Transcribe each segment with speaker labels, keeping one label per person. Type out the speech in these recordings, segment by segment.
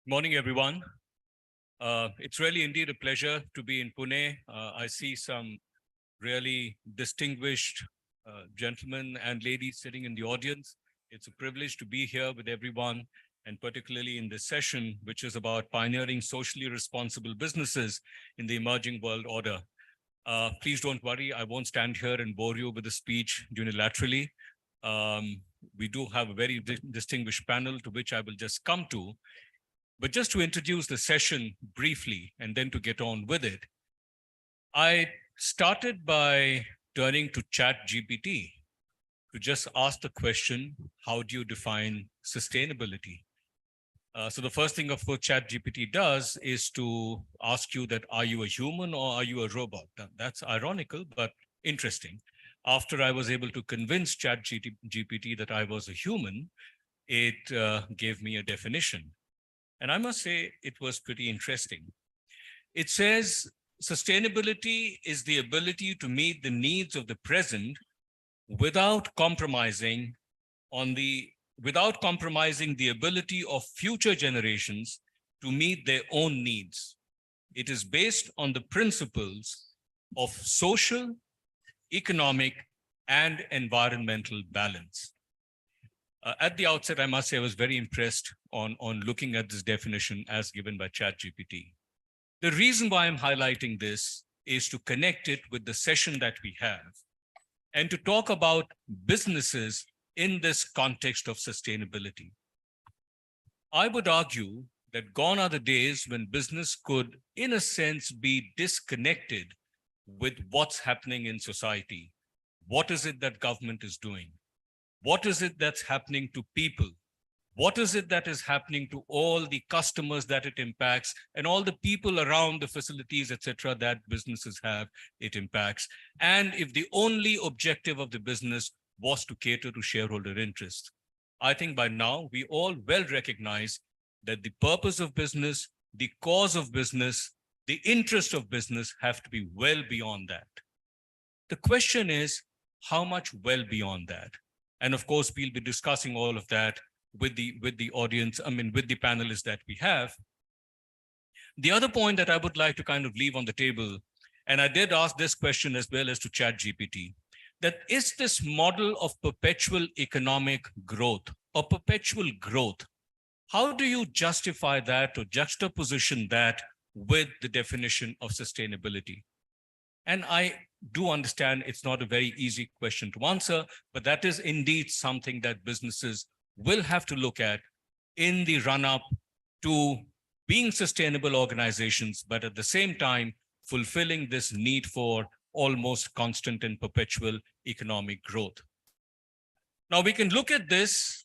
Speaker 1: Morning, everyone. It's really indeed a pleasure to be in Pune. I see some really distinguished gentlemen and ladies sitting in the audience. It's a privilege to be here with everyone, and particularly in this session, which is about pioneering socially responsible businesses in the emerging world order. Please don't worry, I won't stand here and bore you with a speech unilaterally. We do have a very distinguished panel to which I will just come to. But just to introduce the session briefly and then to get on with it, I started by turning to ChatGPT to just ask the question, how do you define sustainability? So the first thing, of course, ChatGPT does is to ask you that, are you a human or are you a robot? That's ironical, but interesting. After I was able to convince ChatGPT that I was a human, it gave me a definition. And I must say, it was pretty interesting. It says, sustainability is the ability to meet the needs of the present without compromising the ability of future generations to meet their own needs. It is based on the principles of social, economic, and environmental balance. At the outset, I must say I was very impressed on looking at this definition as given by ChatGPT. The reason why I'm highlighting this is to connect it with the session that we have and to talk about businesses in this context of sustainability. I would argue that gone are the days when business could, in a sense, be disconnected with what's happening in society. What is it that government is doing? What is it that's happening to people? What is it that is happening to all the customers that it impacts and all the people around the facilities, etc., that businesses have, it impacts? And if the only objective of the business was to cater to shareholder interest, I think by now we all well recognize that the purpose of business, the cause of business, the interest of business have to be well beyond that. The question is, how much well beyond that? And of course, we'll be discussing all of that with the audience, with the panelists that we have. The other point that I would like to kind of leave on the table, and I did ask this question as well as to ChatGPT, that is this model of perpetual economic growth or perpetual growth, how do you justify that or juxtaposition that with the definition of sustainability? And I do understand it's not a very easy question to answer, but that is indeed something that businesses will have to look at in the run-up to being sustainable organizations, but at the same time, fulfilling this need for almost constant and perpetual economic growth. Now, we can look at this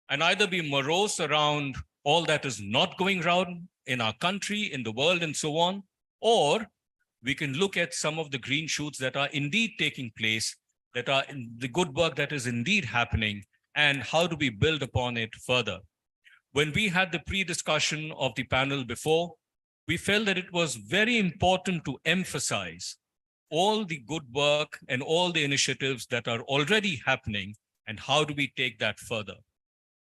Speaker 1: and either be morose around all that is not going around in our country, in the world, and so on, or we can look at some of the green shoots that are indeed taking place, that are in the good work that is indeed happening, and how do we build upon it further. When we had the pre-discussion of the panel before, we felt that it was very important to emphasize all the good work and all the initiatives that are already happening, and how do we take that further.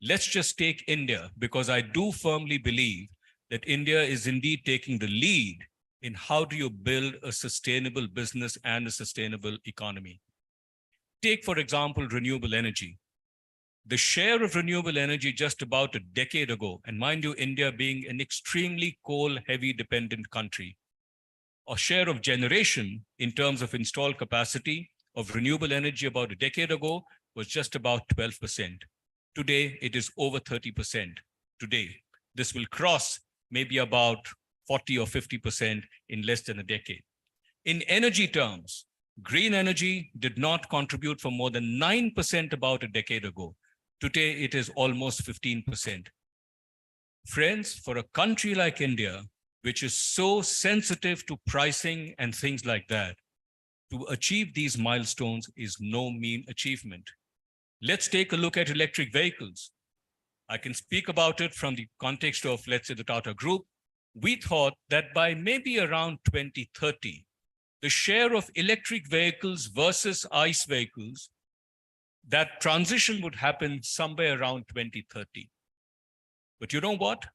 Speaker 1: Let's just take India, because I do firmly believe that India is indeed taking the lead in how do you build a sustainable business and a sustainable economy. Take, for example, renewable energy. The share of renewable energy just about a decade ago, and mind you, India being an extremely coal-heavy dependent country, a share of generation in terms of installed capacity of renewable energy about a decade ago was just about 12%. Today, it is over 30% today. This will cross maybe about 40 or 50% in less than a decade. In energy terms, green energy did not contribute for more than 9% about a decade ago. Today, it is almost 15%. Friends, for a country like India, which is so sensitive to pricing and things like that, to achieve these milestones is no mean achievement. Let's take a look at electric vehicles. I can speak about it from the context of, let's say, the Tata Group. We thought that by maybe around 2030, the share of electric vehicles versus ICE vehicles, that transition would happen somewhere around 2030. But you know what?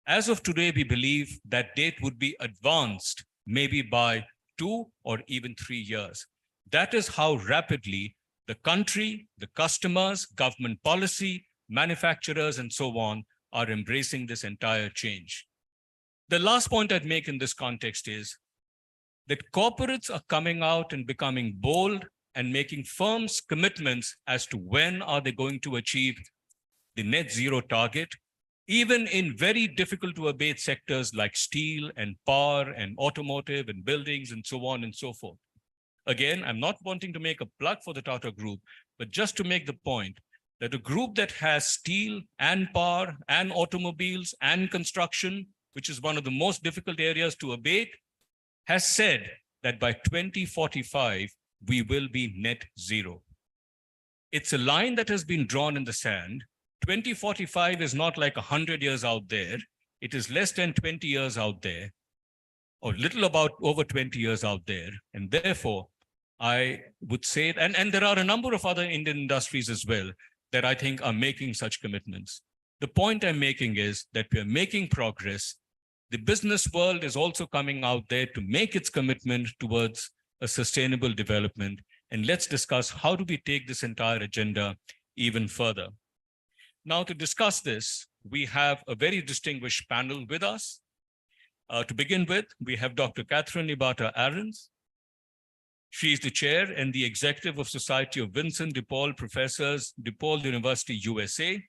Speaker 1: As of today, we believe that date would be advanced maybe by 2 or even 3 years. That is how rapidly the country, the customers, government policy, manufacturers, and so on are embracing this entire change. The last point I'd make in this context is that corporates are coming out and becoming bold and making firm commitments as to when are they going to achieve the net zero target, even in very difficult to abate sectors like steel and power and automotive and buildings and so on and so forth. Again, I'm not wanting to make a plug for the Tata Group, but just to make the point that a group that has steel and power and automobiles and construction, which is one of the most difficult areas to abate, has said that by 2045, we will be net zero. It's a line that has been drawn in the sand. 2045 is not like 100 years out there. It is less than 20 years out there, or little about over 20 years out there. And therefore, I would say, and there are a number of other Indian industries as well that I think are making such commitments. The point I'm making is that we're making progress. The business world is also coming out there to make its commitment towards a sustainable development. And let's discuss how do we take this entire agenda even further. Now, to discuss this, we have a very distinguished panel with us. To begin with, we have Dr. Catherine Ibata Ahrens. She is the chair and the executive of Society of Vincent de Paul Professors, DePaul University, USA.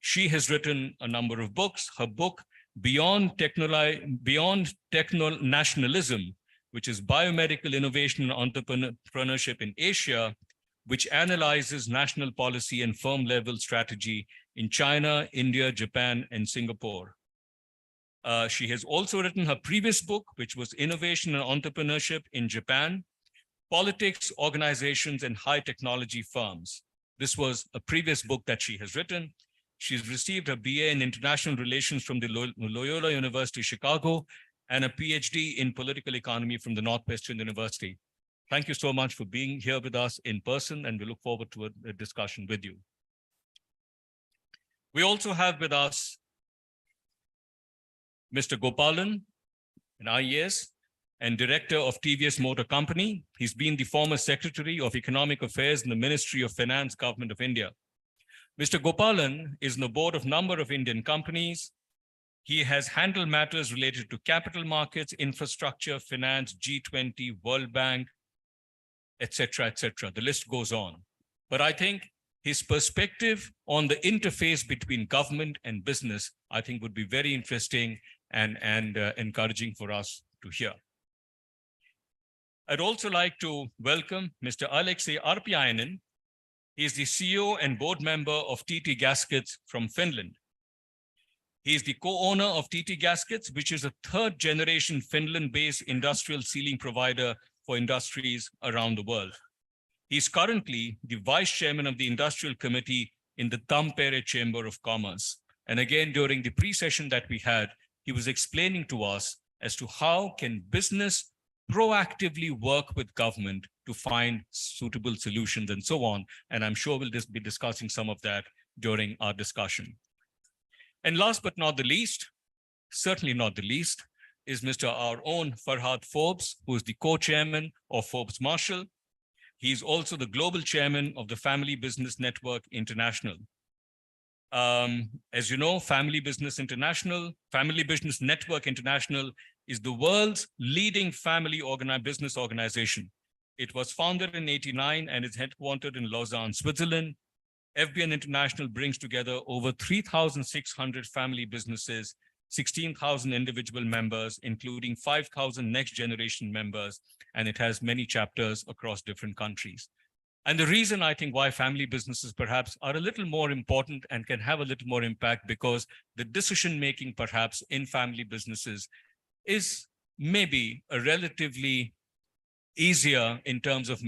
Speaker 1: She has written a number of books. Her book, Beyond Techno-Nationalism, which is Biomedical Innovation and Entrepreneurship in Asia, which analyzes national policy and firm-level strategy in China, India, Japan, and Singapore. She has also written her previous book, which was Innovation and Entrepreneurship in Japan, Politics, Organizations, and High Technology Firms. This was a previous book that she has written. She's received her BA in International Relations from the Loyola University, Chicago, and a PhD in Political Economy from the Northwestern University. Thank you so much for being here with us in person, and we look forward to a discussion with you. We also have with us Mr. Gopalan, an IAS and director of TVS Motor Company. He's been the former Secretary of Economic Affairs in the Ministry of Finance, Government of India. Mr. Gopalan is on the board of a number of Indian companies. He has handled matters related to capital markets, infrastructure, finance, G20, World Bank, etc., etc. The list goes on. But I think his perspective on the interface between government and business, I think would be very interesting and encouraging for us to hear. I'd also like to welcome Mr. Alexei Arpiainen. He is the CEO and board member of TT Gaskets from Finland. He is the co-owner of TT Gaskets, which is a third-generation Finland-based industrial sealing provider for industries around the world. He's currently the vice chairman of the industrial committee in the Tampere Chamber of Commerce. And again, during the pre-session that we had, he was explaining to us as to how can business proactively work with government to find suitable solutions and so on. And I'm sure we'll just be discussing some of that during our discussion. And last but not the least, certainly not the least, is Mr. our own Farhad Forbes, who is the co-chairman of Forbes Marshall. He's also the global chairman of the Family Business Network International. As you know, Family Business Network International is the world's leading family business organization. It was founded in '89 and is headquartered in Lausanne, Switzerland. FBN International brings together over 3,600 family businesses, 16,000 individual members, including 5,000 next generation members, and it has many chapters across different countries. And the reason I think why family businesses perhaps are a little more important and can have a little more impact, because the decision-making perhaps in family businesses is maybe a relatively easier in terms of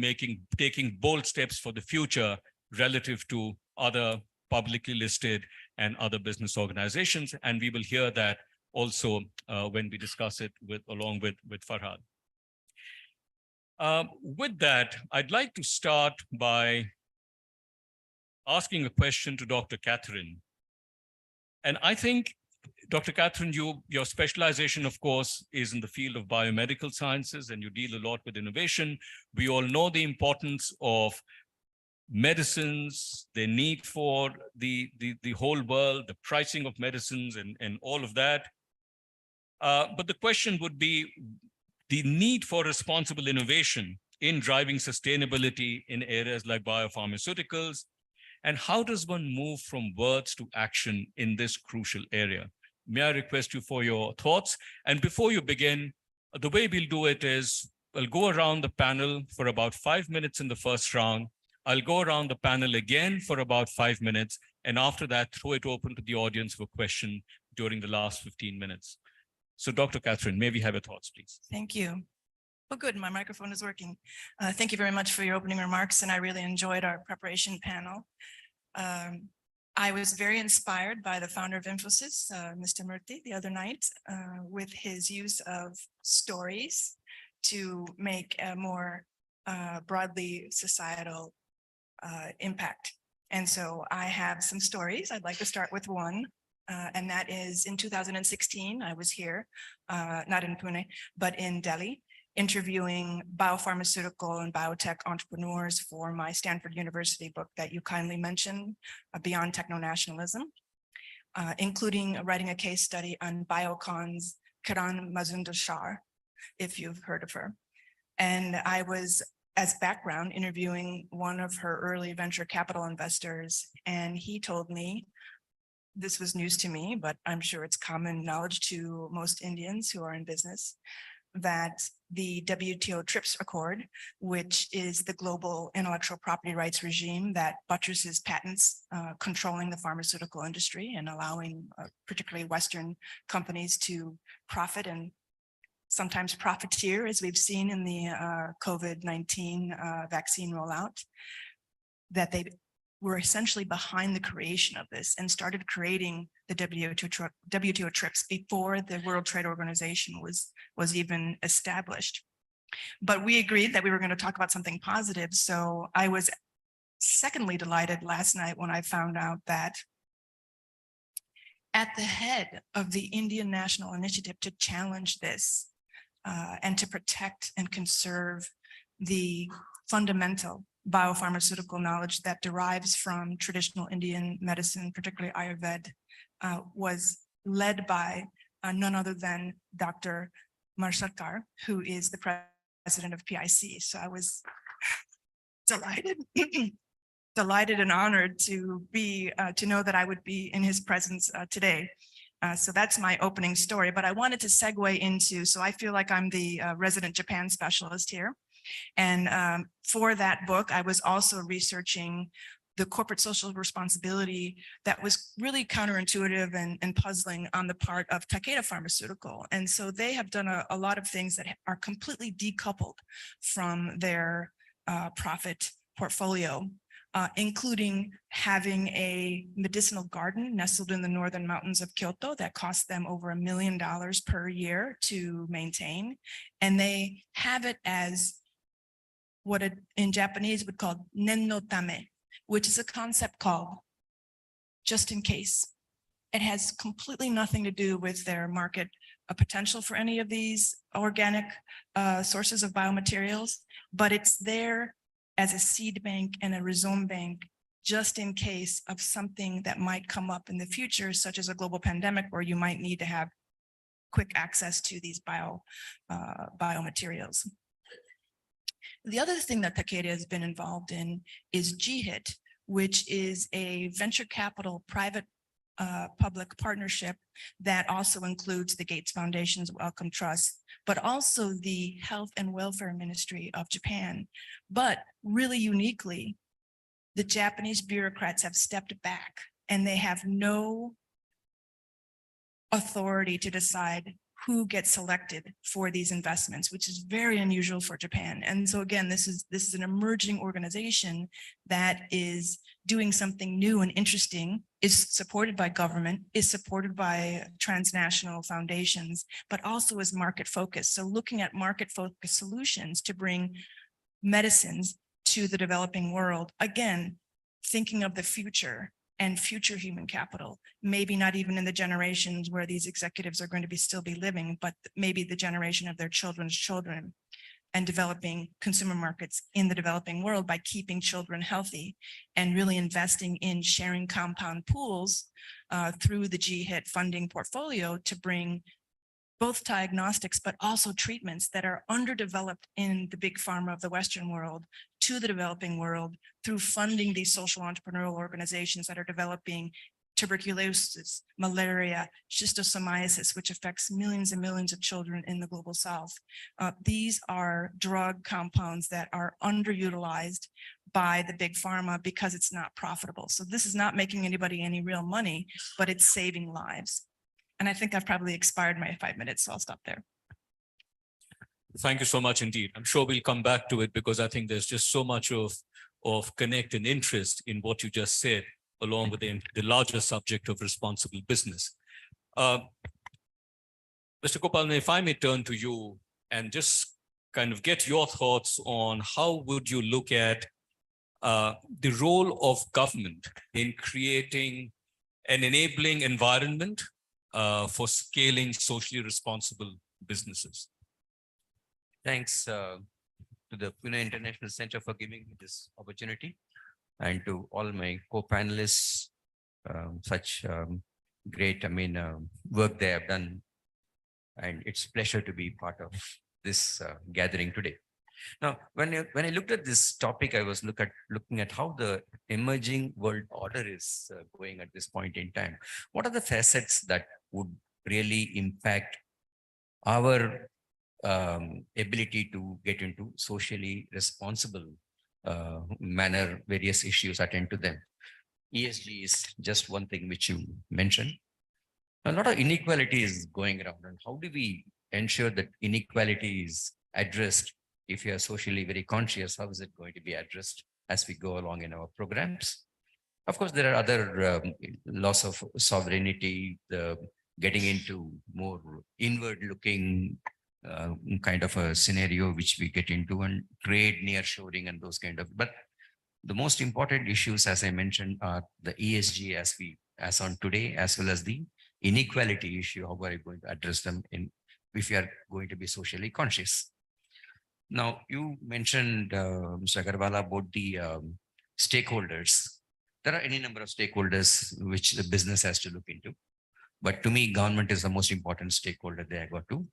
Speaker 1: taking bold steps for the future relative to other publicly listed and other business organizations. And we will hear that also when we discuss it along with Farhad. With that, I'd like to start by asking a question to Dr. Catherine. And I think, Dr. Catherine, your specialization, of course, is in the field of biomedical sciences, and you deal a lot with innovation. We all know the importance of medicines, the need for the whole world, the pricing of medicines and all of that. But the question would be the need for responsible innovation in driving sustainability in areas like biopharmaceuticals. And how does one move from words to action in this crucial area? May I request you for your thoughts? And before you begin, the way we'll do it is we'll go around the panel for about 5 minutes in the first round. I'll go around the panel again for about 5 minutes. And after that, throw it open to the audience for question during the last 15 minutes. So Dr. Catherine, may we have your thoughts, please?
Speaker 2: Thank you. Well, good, my microphone is working. Thank you very much for your opening remarks, and I really enjoyed our preparation panel. I was very inspired by the founder of Infosys, Mr. Murthy, the other night, with his use of stories to make a more broadly societal impact. And so I have some stories. I'd like to start with one. And that is in 2016, I was here, not in Pune, but in Delhi, interviewing biopharmaceutical and biotech entrepreneurs for my Stanford University book that you kindly mentioned, Beyond Techno-Nationalism, including writing a case study on Biocon's Kiran Mazumdar-Shaw, if you've heard of her. And I was, as background, interviewing one of her early venture capital investors, and he told me, this was news to me, but I'm sure it's common knowledge to most Indians who are in business, that the WTO TRIPS Accord, which is the global intellectual property rights regime that buttresses patents controlling the pharmaceutical industry and allowing particularly Western companies to profit and sometimes profiteer, as we've seen in the COVID-19 vaccine rollout, that they were essentially behind the creation of this and started creating the WTO TRIPS before the World Trade Organization was even established. But we agreed that we were going to talk about something positive. So I was secondly delighted last night when I found out that at the head of the Indian National Initiative to challenge this and to protect and conserve the fundamental biopharmaceutical knowledge that derives from traditional Indian medicine, particularly Ayurveda, was led by none other than Dr. Marsharkar, who is the president of PIC. So I was delighted, delighted and honored to be to know that I would be in his presence today. So that's my opening story, but I wanted to segue into, so I feel like I'm the resident Japan specialist here. And for that book, I was also researching the corporate social responsibility that was really counterintuitive and puzzling on the part of Takeda Pharmaceutical. And so they have done a lot of things that are completely decoupled from their profit portfolio, including having a medicinal garden nestled in the northern mountains of Kyoto that costs them over $1 million per year to maintain. And they have it as what in Japanese would call nen no tame, which is a concept called just in case. It has completely nothing to do with their market potential for any of these organic sources of biomaterials, but it's there as a seed bank and a rhizome bank, just in case of something that might come up in the future, such as a global pandemic, where you might need to have quick access to these biomaterials. The other thing that Takeda has been involved in is GHIT, which is a venture capital private public partnership that also includes the Gates Foundation's Wellcome Trust, but also the Health and Welfare Ministry of Japan. But really uniquely, the Japanese bureaucrats have stepped back and they have no authority to decide who gets selected for these investments, which is very unusual for Japan. And so again, this is an emerging organization that is doing something new and interesting, is supported by government, is supported by transnational foundations, but also is market focused. So looking at market focused solutions to bring medicines to the developing world, again, thinking of the future and future human capital. Maybe not even in the generations where these executives are going to still be living, but maybe the generation of their children's children, and developing consumer markets in the developing world by keeping children healthy and really investing in sharing compound pools through the GHIT funding portfolio to bring both diagnostics, but also treatments that are underdeveloped in the big pharma of the Western world to the developing world through funding these social entrepreneurial organizations that are developing tuberculosis, malaria, schistosomiasis, which affects millions and millions of children in the global South. These are drug compounds that are underutilized by the big pharma because it's not profitable. So this is not making anybody any real money, but it's saving lives. And I think I've probably expired my 5 minutes, so I'll stop there.
Speaker 1: Thank you so much indeed. I'm sure we'll come back to it because I think there's just so much of connect and interest in what you just said, along with the larger subject of responsible business. Mr. Gopal, if I may turn to you and just kind of get your thoughts on how would you look at the role of government in creating an enabling environment for scaling socially responsible businesses.
Speaker 3: Thanks to the Pune International Center for giving me this opportunity, and to all my co-panelists, such great, work they have done. And it's a pleasure to be part of this gathering today. Now, when I looked at this topic, I was looking at how the emerging world order is going at this point in time. What are the facets that would really impact our ability to get into socially responsible manner, various issues, attend to them? ESG is just one thing which you mentioned. A lot of inequality is going around, and how do we ensure that inequality is addressed? If you are socially very conscious, how is it going to be addressed as we go along in our programs? Of course, there are other loss of sovereignty, the getting into more inward looking kind of a scenario which we get into, and trade nearshoring and those kind of. But the most important issues, as I mentioned, are the ESG as on today, as well as the inequality issue. How are you going to address them if you are going to be socially conscious? Now, you mentioned, Mr. Agarwal, about the stakeholders. There are any number of stakeholders which the business has to look into. But to me, government is the most important stakeholder they have got to,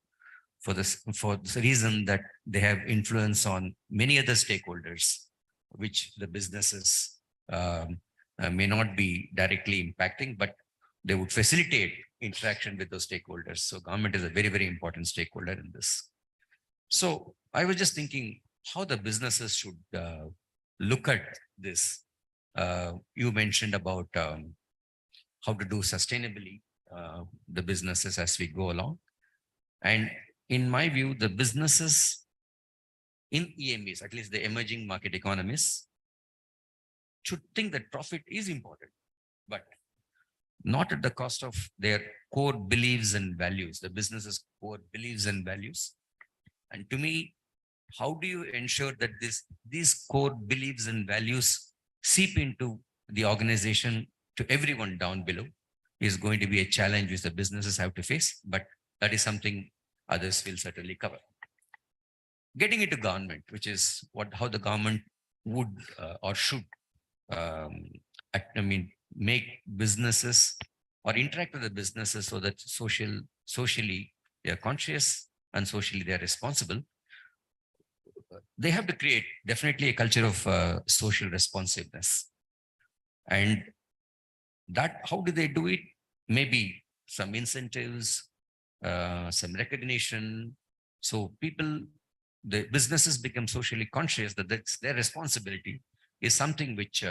Speaker 3: for the reason that they have influence on many other stakeholders, which the businesses may not be directly impacting, but they would facilitate interaction with those stakeholders. So government is a very, very important stakeholder in this. So I was just thinking how the businesses should look at this. You mentioned about how to do sustainably the businesses as we go along. And in my view, the businesses in EMEs, at least the emerging market economies, should think that profit is important, but not at the cost of their core beliefs and values, the business's core beliefs and values. And to me, how do you ensure that these core beliefs and values seep into the organization to everyone down below is going to be a challenge which the businesses have to face, but that is something others will certainly cover. Getting into government, which is how the government would or should make businesses or interact with the businesses so that socially they are conscious and socially they are responsible. They have to create definitely a culture of social responsiveness. And that, how do they do it? Maybe some incentives, some recognition. So the businesses become socially conscious that that's their responsibility is something which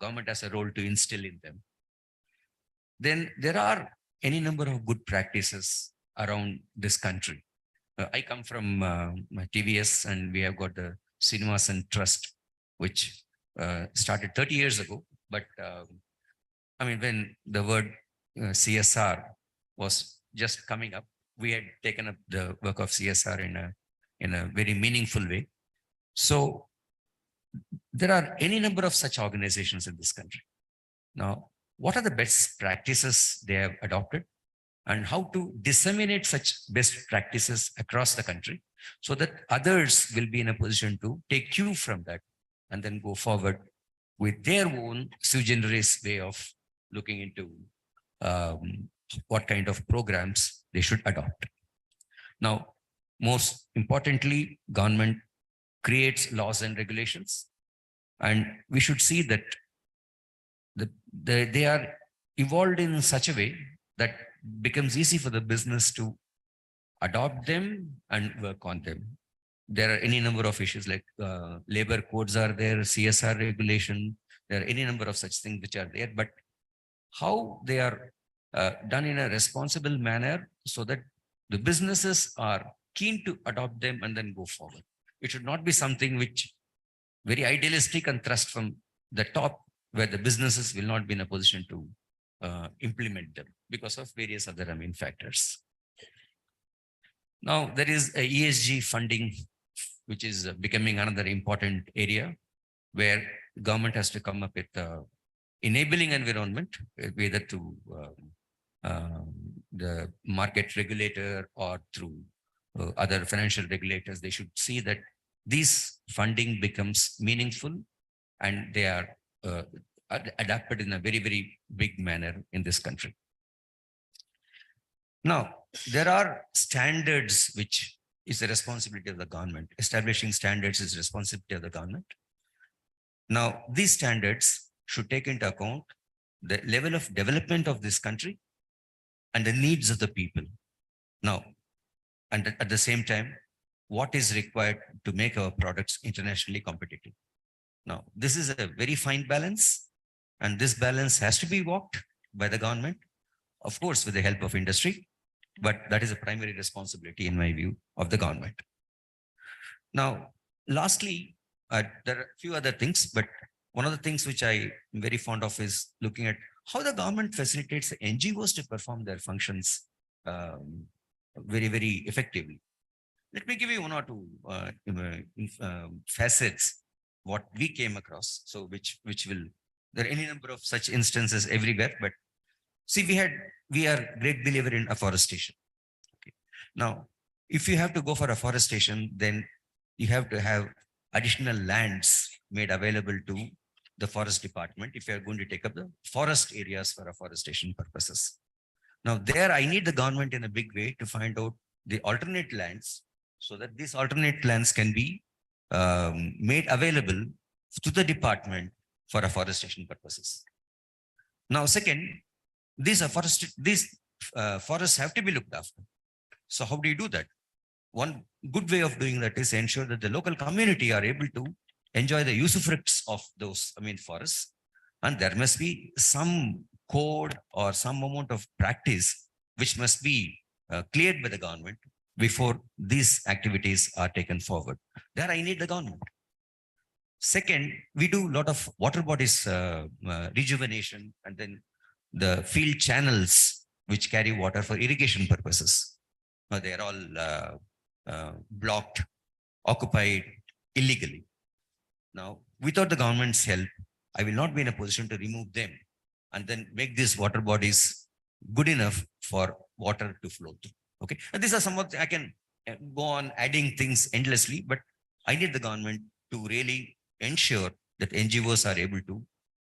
Speaker 3: government has a role to instill in them. Then there are any number of good practices around this country. I come from TVS, and we have got the Srinivasan Trust, which started 30 years ago. But when the word CSR was just coming up, we had taken up the work of CSR in a very meaningful way. So there are any number of such organizations in this country. Now, what are the best practices they have adopted and how to disseminate such best practices across the country so that others will be in a position to take cue from that and then go forward with their own sui generis way of looking into what kind of programs they should adopt. Now, most importantly, government creates laws and regulations, and we should see that they are evolved in such a way that becomes easy for the business to adopt them and work on them. There are any number of issues like labor codes are there, CSR regulation, there are any number of such things which are there, but how they are done in a responsible manner so that the businesses are keen to adopt them and then go forward. It should not be something which very idealistic and thrust from the top where the businesses will not be in a position to implement them because of various other factors. Now, there is a ESG funding, which is becoming another important area where government has to come up with enabling environment, whether through the market regulator or through other financial regulators. They should see that this funding becomes meaningful and they are adapted in a very, very big manner in this country. Now, there are standards which is the responsibility of the government. Establishing standards is responsibility of the government. Now, these standards should take into account the level of development of this country and the needs of the people. Now, and at the same time, what is required to make our products internationally competitive. Now, this is a very fine balance, and this balance has to be walked by the government, of course, with the help of industry, but that is a primary responsibility, in my view, of the government. Now, lastly, there are a few other things, but one of the things which I am very fond of is looking at how the government facilitates the NGOs to perform their functions very, very effectively. Let me give you one or two facets what we came across. So which will, there are any number of such instances everywhere, but see, we are great believer in afforestation. Okay. Now, if you have to go for afforestation, then you have to have additional lands made available to the forest department if you are going to take up the forest areas for afforestation purposes. Now, there I need the government in a big way to find out the alternate lands so that these alternate lands can be made available to the department for afforestation purposes. Now, second, these forests have to be looked after. So how do you do that? One good way of doing that is ensure that the local community are able to enjoy the usufructs of those, forests. And there must be some code or some amount of practice which must be cleared by the government before these activities are taken forward. There I need the government. Second, we do a lot of water bodies rejuvenation and then the field channels which carry water for irrigation purposes. They are all blocked, occupied illegally. Now, without the government's help, I will not be in a position to remove them and then make these water bodies good enough for water to flow through. Okay, and these are some of the, I can go on adding things endlessly, but I need the government to really ensure that NGOs are able to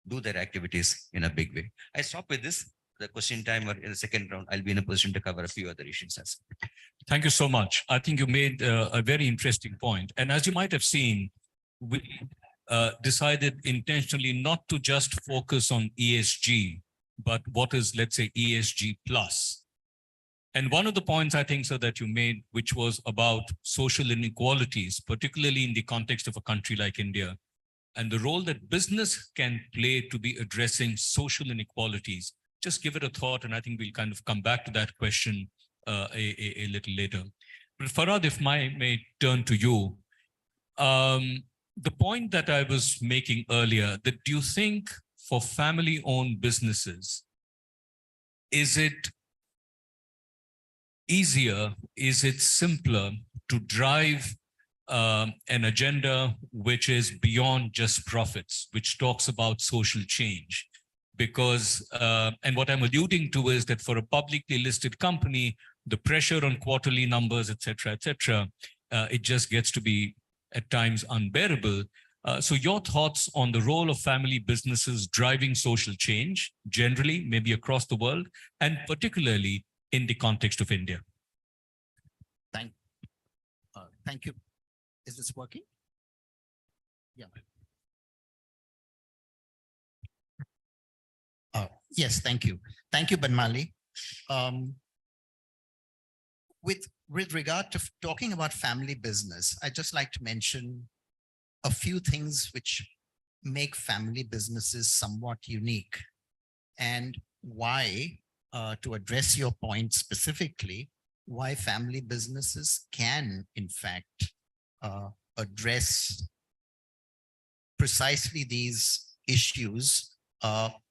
Speaker 3: do their activities in a big way. I stop with this. The question time or in the second round, I'll be in a position to cover a few other issues as well.
Speaker 1: Thank you so much. I think you made a very interesting point. And as you might have seen, we decided intentionally not to just focus on ESG, but what is, let's say, ESG plus. And one of the points I think, so that you made, which was about social inequalities, particularly in the context of a country like India, and the role that business can play to be addressing social inequalities. Just give it a thought, and I think we'll kind of come back to that question a little later. But Farhad, if I may turn to you, the point that I was making earlier, that do you think for family-owned businesses, is it easier, is it simpler to drive an agenda which is beyond just profits, which talks about social change? because, and what I'm alluding to is that for a publicly listed company, the pressure on quarterly numbers, et cetera, it just gets to be at times unbearable. So your thoughts on the role of family businesses driving social change, generally, maybe across the world, and particularly in the context of India?
Speaker 4: Thank you. Is this working? Yeah. Yes, thank you. Thank you, Banmali. With regard to talking about family business, I'd just like to mention a few things which make family businesses somewhat unique, and why, to address your point specifically, why family businesses can, in fact, address precisely these issues,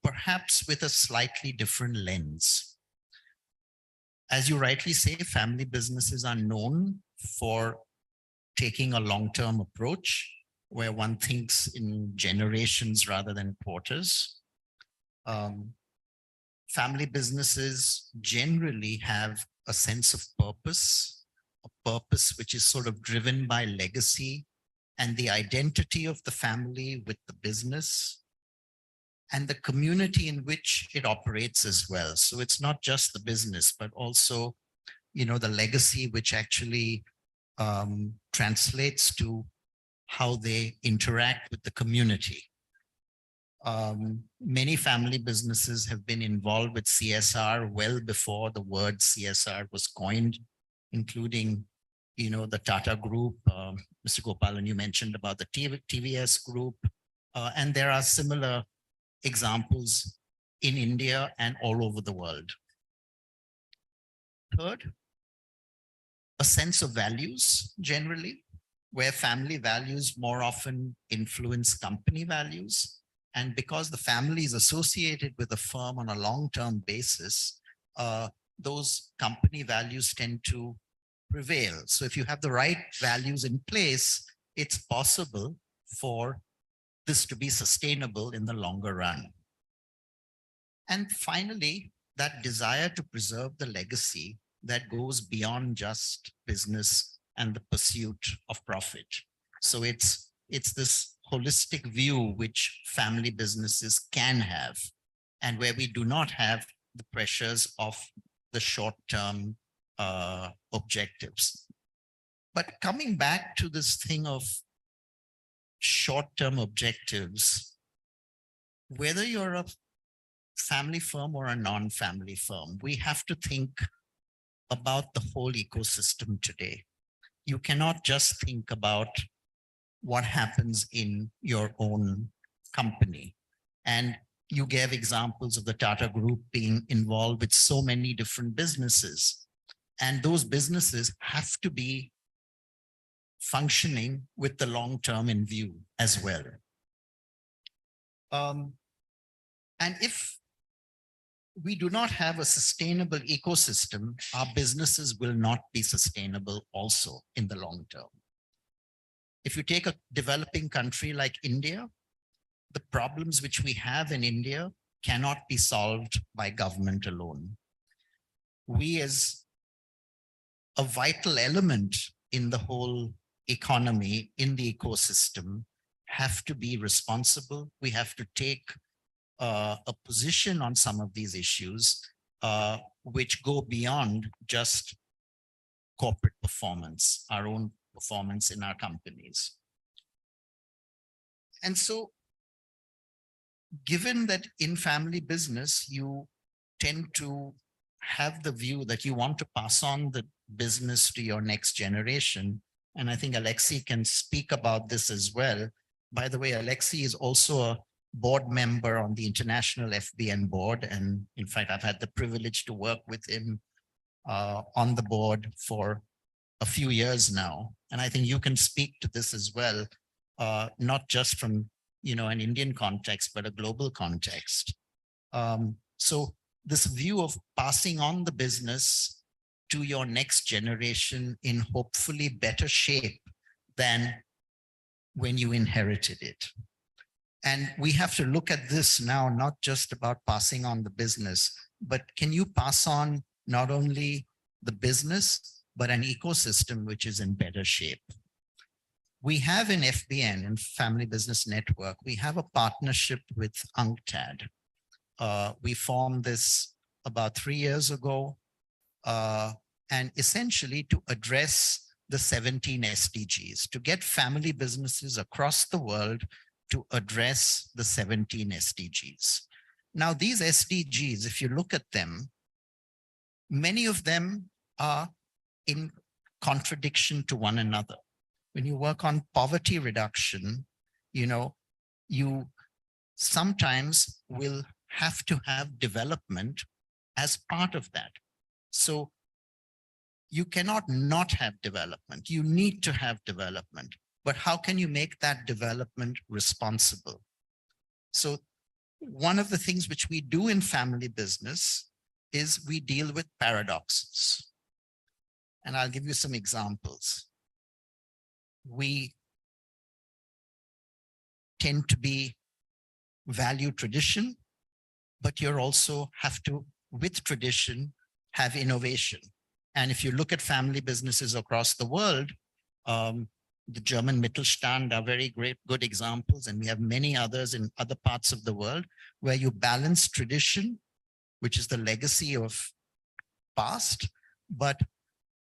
Speaker 4: perhaps with a slightly different lens. As you rightly say, family businesses are known for taking a long-term approach where one thinks in generations rather than quarters. Family businesses generally have a sense of purpose, a purpose which is sort of driven by legacy and the identity of the family with the business and the community in which it operates as well. So it's not just the business, but also, you know, the legacy which actually translates to how they interact with the community. Many family businesses have been involved with CSR well before the word CSR was coined, including, you know, the Tata Group. Mr. Gopalan, you mentioned about the TVS Group, and there are similar examples in India and all over the world. Third, a sense of values generally, where family values more often influence company values. And because the family is associated with a firm on a long-term basis, those company values tend to prevail. So if you have the right values in place, it's possible for this to be sustainable in the longer run. And finally, that desire to preserve the legacy that goes beyond just business and the pursuit of profit. So it's this holistic view which family businesses can have, and where we do not have the pressures of the short-term objectives. But coming back to this thing of short-term objectives, whether you're a family firm or a non-family firm, we have to think about the whole ecosystem today. You cannot just think about what happens in your own company. And you gave examples of the Tata Group being involved with so many different businesses. And those businesses have to be functioning with the long term in view as well. And if we do not have a sustainable ecosystem, our businesses will not be sustainable also in the long term. If you take a developing country like India, the problems which we have in India cannot be solved by government alone. We, as a vital element in the whole economy, in the ecosystem, have to be responsible. We have to take a position on some of these issues which go beyond just corporate performance, our own performance in our companies. And so, given that in family business, you tend to have the view that you want to pass on the business to your next generation, and I think Alexi can speak about this as well. By the way, Alexi is also a board member on the International FBN board. And in fact, I've had the privilege to work with him on the board for a few years now. And I think you can speak to this as well, not just from, you know, an Indian context, but a global context. So this view of passing on the business to your next generation in hopefully better shape than when you inherited it. And we have to look at this now, not just about passing on the business, but can you pass on not only the business, but an ecosystem which is in better shape? We have in FBN, in Family Business Network, we have a partnership with UNCTAD. We formed this about 3 years ago, and essentially to address the 17 SDGs, to get family businesses across the world to address the 17 SDGs. Now, these SDGs, if you look at them, many of them are in contradiction to one another. When you work on poverty reduction, you sometimes will have to have development as part of that. So you cannot not have development. You need to have development. But how can you make that development responsible? So one of the things which we do in family business is we deal with paradoxes. And I'll give you some examples. We tend to be value tradition, but you're also have to, with tradition, have innovation. And if you look at family businesses across the world, the German Mittelstand are very good examples, and we have many others in other parts of the world where you balance tradition, which is the legacy of past, but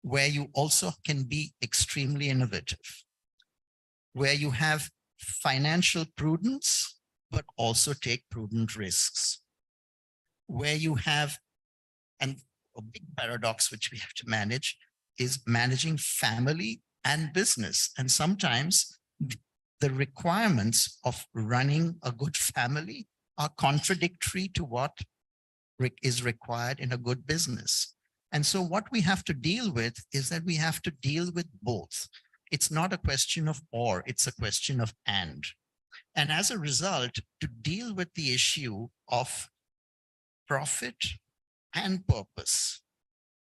Speaker 4: where you also can be extremely innovative, where you have financial prudence, but also take prudent risks, where you have, and a big paradox which we have to manage is managing family and business. And sometimes the requirements of running a good family are contradictory to what is required in a good business. And so what we have to deal with is that we have to deal with both. It's not a question of or, it's a question of and. And as a result, to deal with the issue of profit and purpose.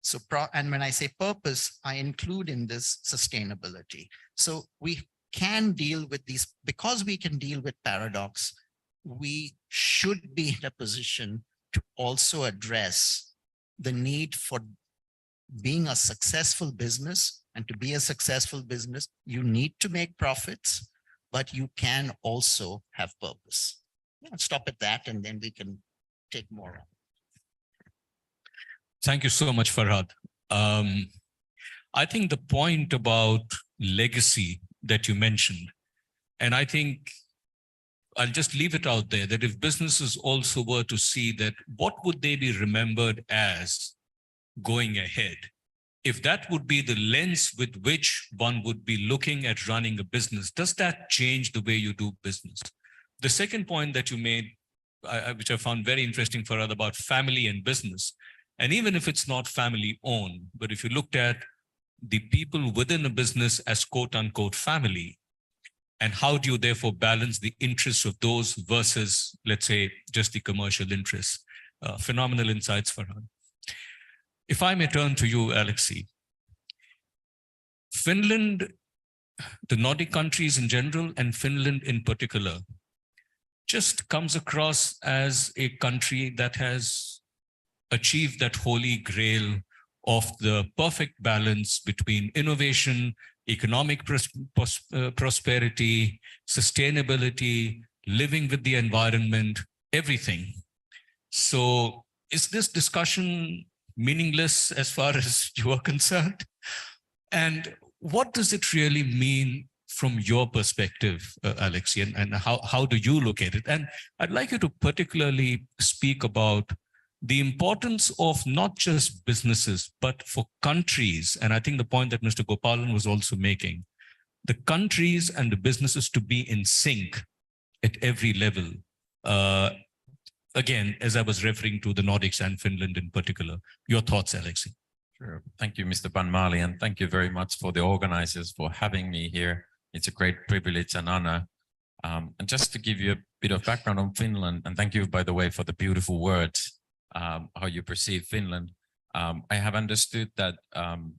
Speaker 4: So, and when I say purpose, I include in this sustainability. So we can deal with these, because we can deal with paradox, we should be in a position to also address the need for being a successful business. And to be a successful business, you need to make profits, but you can also have purpose. I'll stop at that, and then we can take more on.
Speaker 1: Thank you so much, Farhad. I think the point about legacy that you mentioned, and I think I'll just leave it out there that if businesses also were to see that, what would they be remembered as going ahead? If that would be the lens with which one would be looking at running a business, does that change the way you do business? The second point that you made, which I found very interesting, Farhad, about family and business, and even if it's not family owned, but if you looked at the people within a business as quote unquote family, and how do you therefore balance the interests of those versus, let's say, just the commercial interests? Phenomenal insights, Farhad. If I may turn to you, Alexei. Finland, the Nordic countries in general, and Finland in particular, just comes across as a country that has achieved that holy grail of the perfect balance between innovation, economic prosperity, sustainability, living with the environment, everything. So is this discussion meaningless as far as you are concerned? And what does it really mean from your perspective, Alexei, and how do you look at it? And I'd like you to particularly speak about the importance of not just businesses, but for countries. And I think the point that Mr. Gopalan was also making, the countries and the businesses to be in sync at every level. Again, as I was referring to the Nordics and Finland in particular, your thoughts, Alexei?
Speaker 5: Sure. Thank you, Mr. Banmali, and thank you very much for the organizers for having me here. It's a great privilege and honor. And just to give you a bit of background on Finland, and thank you, by the way, for the beautiful words, how you perceive Finland. I have understood that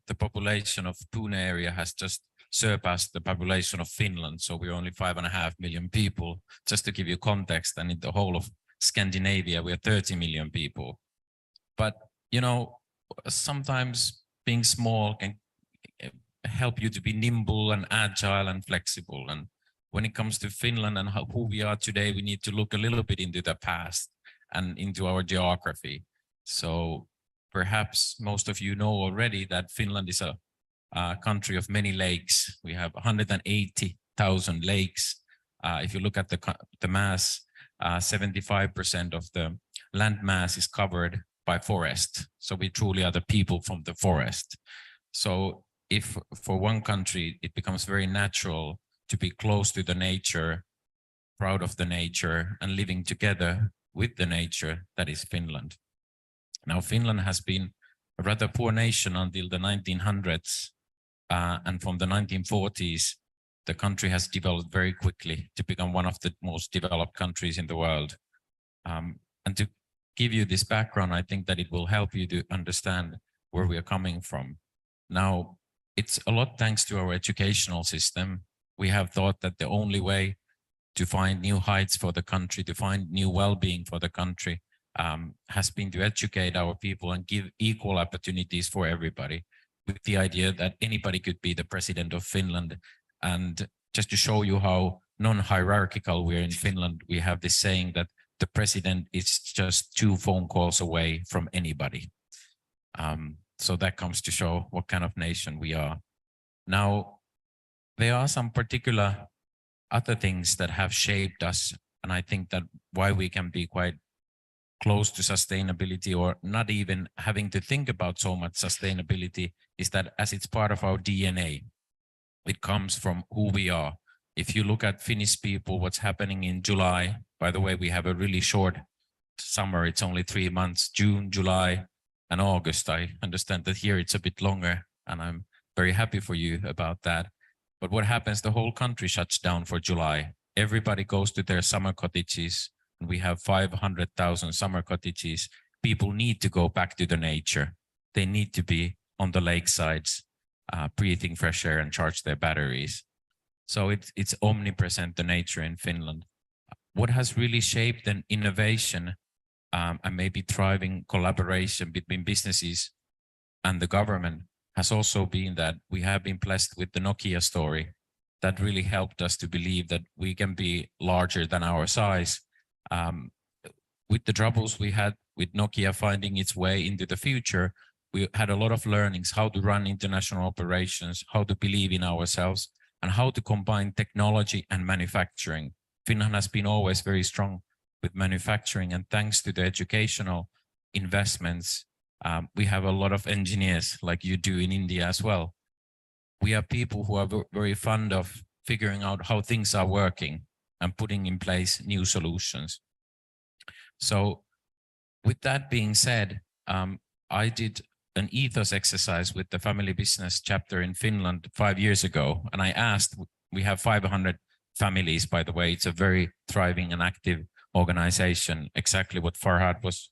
Speaker 5: the population of Pune area has just surpass the population of Finland. So we're only 5.5 million people, just to give you context. And in the whole of Scandinavia, we are 30 million people. But, you know, sometimes being small can help you to be nimble and agile and flexible. And when it comes to Finland and who we are today, we need to look a little bit into the past and into our geography. So perhaps most of you know already that Finland is a country of many lakes. We have 180,000 lakes. If you look at the mass, 75% of the land mass is covered by forest. So we truly are the people from the forest. So if for one country, it becomes very natural to be close to the nature, proud of the nature, and living together with the nature, that is Finland. Now, Finland has been a rather poor nation until the 1900s. And from the 1940s, the country has developed very quickly to become one of the most developed countries in the world. And to give you this background, I think that it will help you to understand where we are coming from. Now, it's a lot thanks to our educational system. We have thought that the only way to find new heights for the country, to find new well-being for the country, has been to educate our people and give equal opportunities for everybody, with the idea that anybody could be the president of Finland. And just to show you how non-hierarchical we are in Finland, we have this saying that the president is just 2 phone calls away from anybody. So that comes to show what kind of nation we are. Now, there are some particular other things that have shaped us. And I think that why we can be quite close to sustainability, or not even having to think about so much sustainability, is that as it's part of our DNA, it comes from who we are. If you look at Finnish people, what's happening in July, by the way, we have a really short summer. It's only 3 months, June, July, and August. I understand that here it's a bit longer, and I'm very happy for you about that. But what happens, the whole country shuts down for July. Everybody goes to their summer cottages. We have 500,000 summer cottages. People need to go back to the nature. They need to be on the lakesides, breathing fresh air and charge their batteries. So it's omnipresent, the nature in Finland. What has really shaped an innovation and maybe thriving collaboration between businesses and the government has also been that we have been blessed with the Nokia story. That really helped us to believe that we can be larger than our size. With the troubles we had with Nokia finding its way into the future, we had a lot of learnings, how to run international operations, how to believe in ourselves, and how to combine technology and manufacturing. Finland has been always very strong with manufacturing, and thanks to the educational investments, we have a lot of engineers like you do in India as well. We are people who are very fond of figuring out how things are working and putting in place new solutions. So with that being said, I did an ethos exercise with the family business chapter in Finland 5 years ago. And I asked, we have 500 families, by the way, it's a very thriving and active organization, exactly what Farhad was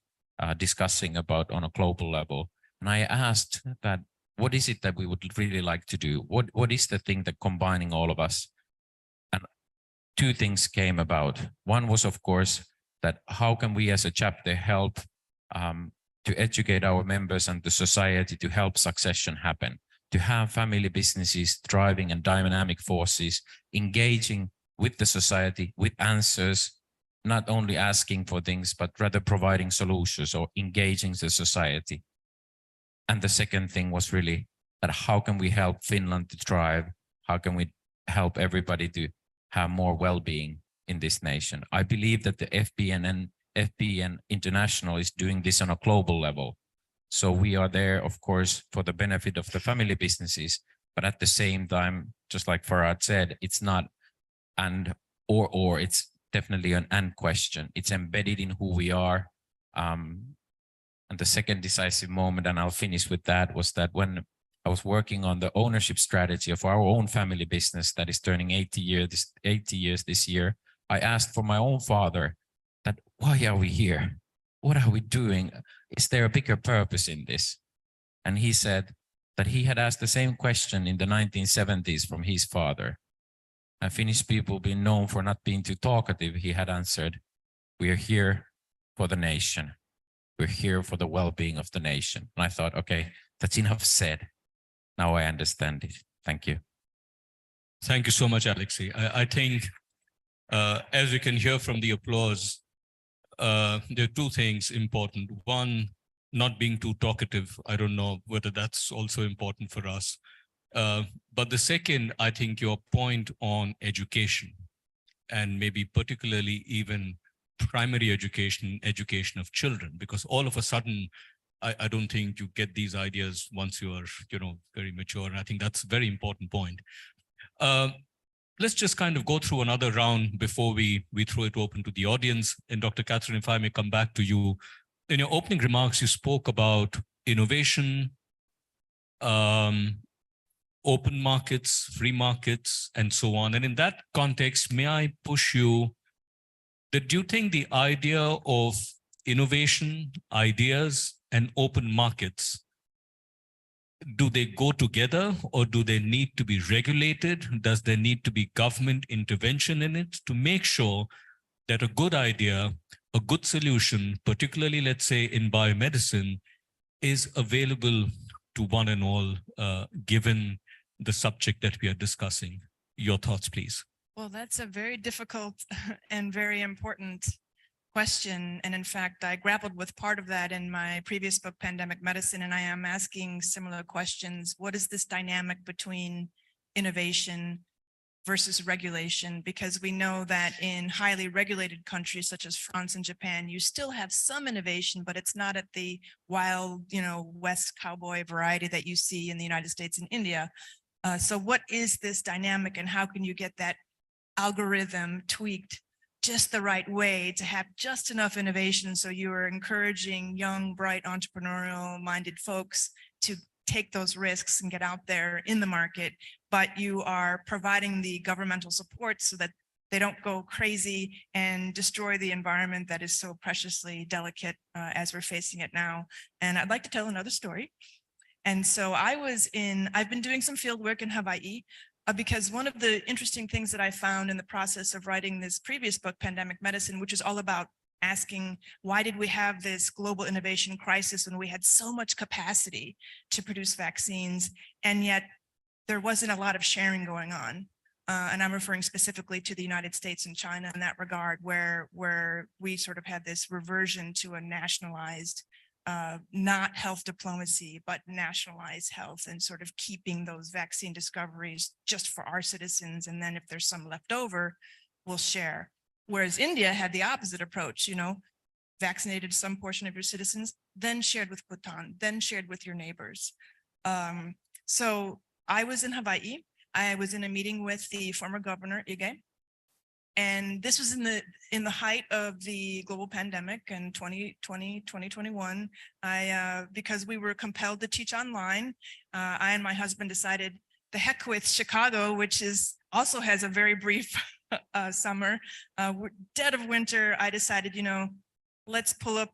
Speaker 5: discussing about on a global level. And I asked that, what is it that we would really like to do? What is the thing that combining all of us? And 2 things came about. One was, of course, that how can we as a chapter help to educate our members and the society to help succession happen, to have family businesses thriving and dynamic forces, engaging with the society with answers, not only asking for things, but rather providing solutions or engaging the society. And the second thing was really that how can we help Finland to thrive? How can we help everybody to have more well-being in this nation? I believe that the FBN International is doing this on a global level. So we are there, of course, for the benefit of the family businesses, but at the same time, just like Farhad said, it's not and or, it's definitely an and question. It's embedded in who we are. And the second decisive moment, and I'll finish with that, was that when I was working on the ownership strategy of our own family business that is turning 80 years this year, I asked for my own father that, why are we here? What are we doing? Is there a bigger purpose in this? And he said, that he had asked the same question in the 1970s from his father. And Finnish people being known for not being too talkative, he had answered, "We are here for the nation. We're here for the well-being of the nation." And I thought, okay, that's enough said. Now I understand it. Thank you.
Speaker 1: Thank you so much, Alexei. I think, as you can hear from the applause, there are two things important. One, not being too talkative. I don't know whether that's also important for us. But the second, I think your point on education, and maybe particularly even primary education, education of children, because all of a sudden, I don't think you get these ideas once you are, very mature. And I think that's a very important point. Let's just kind of go through another round before we throw it open to the audience. And Dr. Catherine, if I may come back to you. In your opening remarks, you spoke about innovation, open markets, free markets, and so on. And in that context, may I push you that do you think the idea of innovation, ideas, and open markets, do they go together or do they need to be regulated? Does there need to be government intervention in it to make sure that a good idea, a good solution, particularly, let's say, in biomedicine, is available to one and all, given the subject that we are discussing? Your thoughts, please.
Speaker 2: Well, that's a very difficult and very important question. And in fact, I grappled with part of that in my previous book, Pandemic Medicine, and I am asking similar questions. What is this dynamic between innovation versus regulation? Because we know that in highly regulated countries such as France and Japan, you still have some innovation, but it's not at the wild, West cowboy variety that you see in the United States and India. So what is this dynamic, and how can you get that algorithm tweaked just the right way to have just enough innovation so you are encouraging young, bright, entrepreneurial-minded folks to take those risks and get out there in the market, but you are providing the governmental support so that they don't go crazy and destroy the environment that is so preciously delicate as we're facing it now. And I'd like to tell another story. And so I've been doing some field work in Hawaii, because one of the interesting things that I found in the process of writing this previous book, Pandemic Medicine, which is all about asking, why did we have this global innovation crisis when we had so much capacity to produce vaccines, and yet there wasn't a lot of sharing going on? And I'm referring specifically to the United States and China in that regard, where we sort of had this reversion to a nationalized, not health diplomacy, but nationalized health, and sort of keeping those vaccine discoveries just for our citizens. And then if there's some left over, we'll share. Whereas India had the opposite approach, vaccinated some portion of your citizens, then shared with Bhutan, then shared with your neighbors. So I was in Hawaii. I was in a meeting with the former governor, Ige. And this was in the height of the global pandemic in 2020, 2021. Because we were compelled to teach online, I and my husband decided, the heck with Chicago, which also has a very brief summer. Dead of winter, I decided, let's pull up,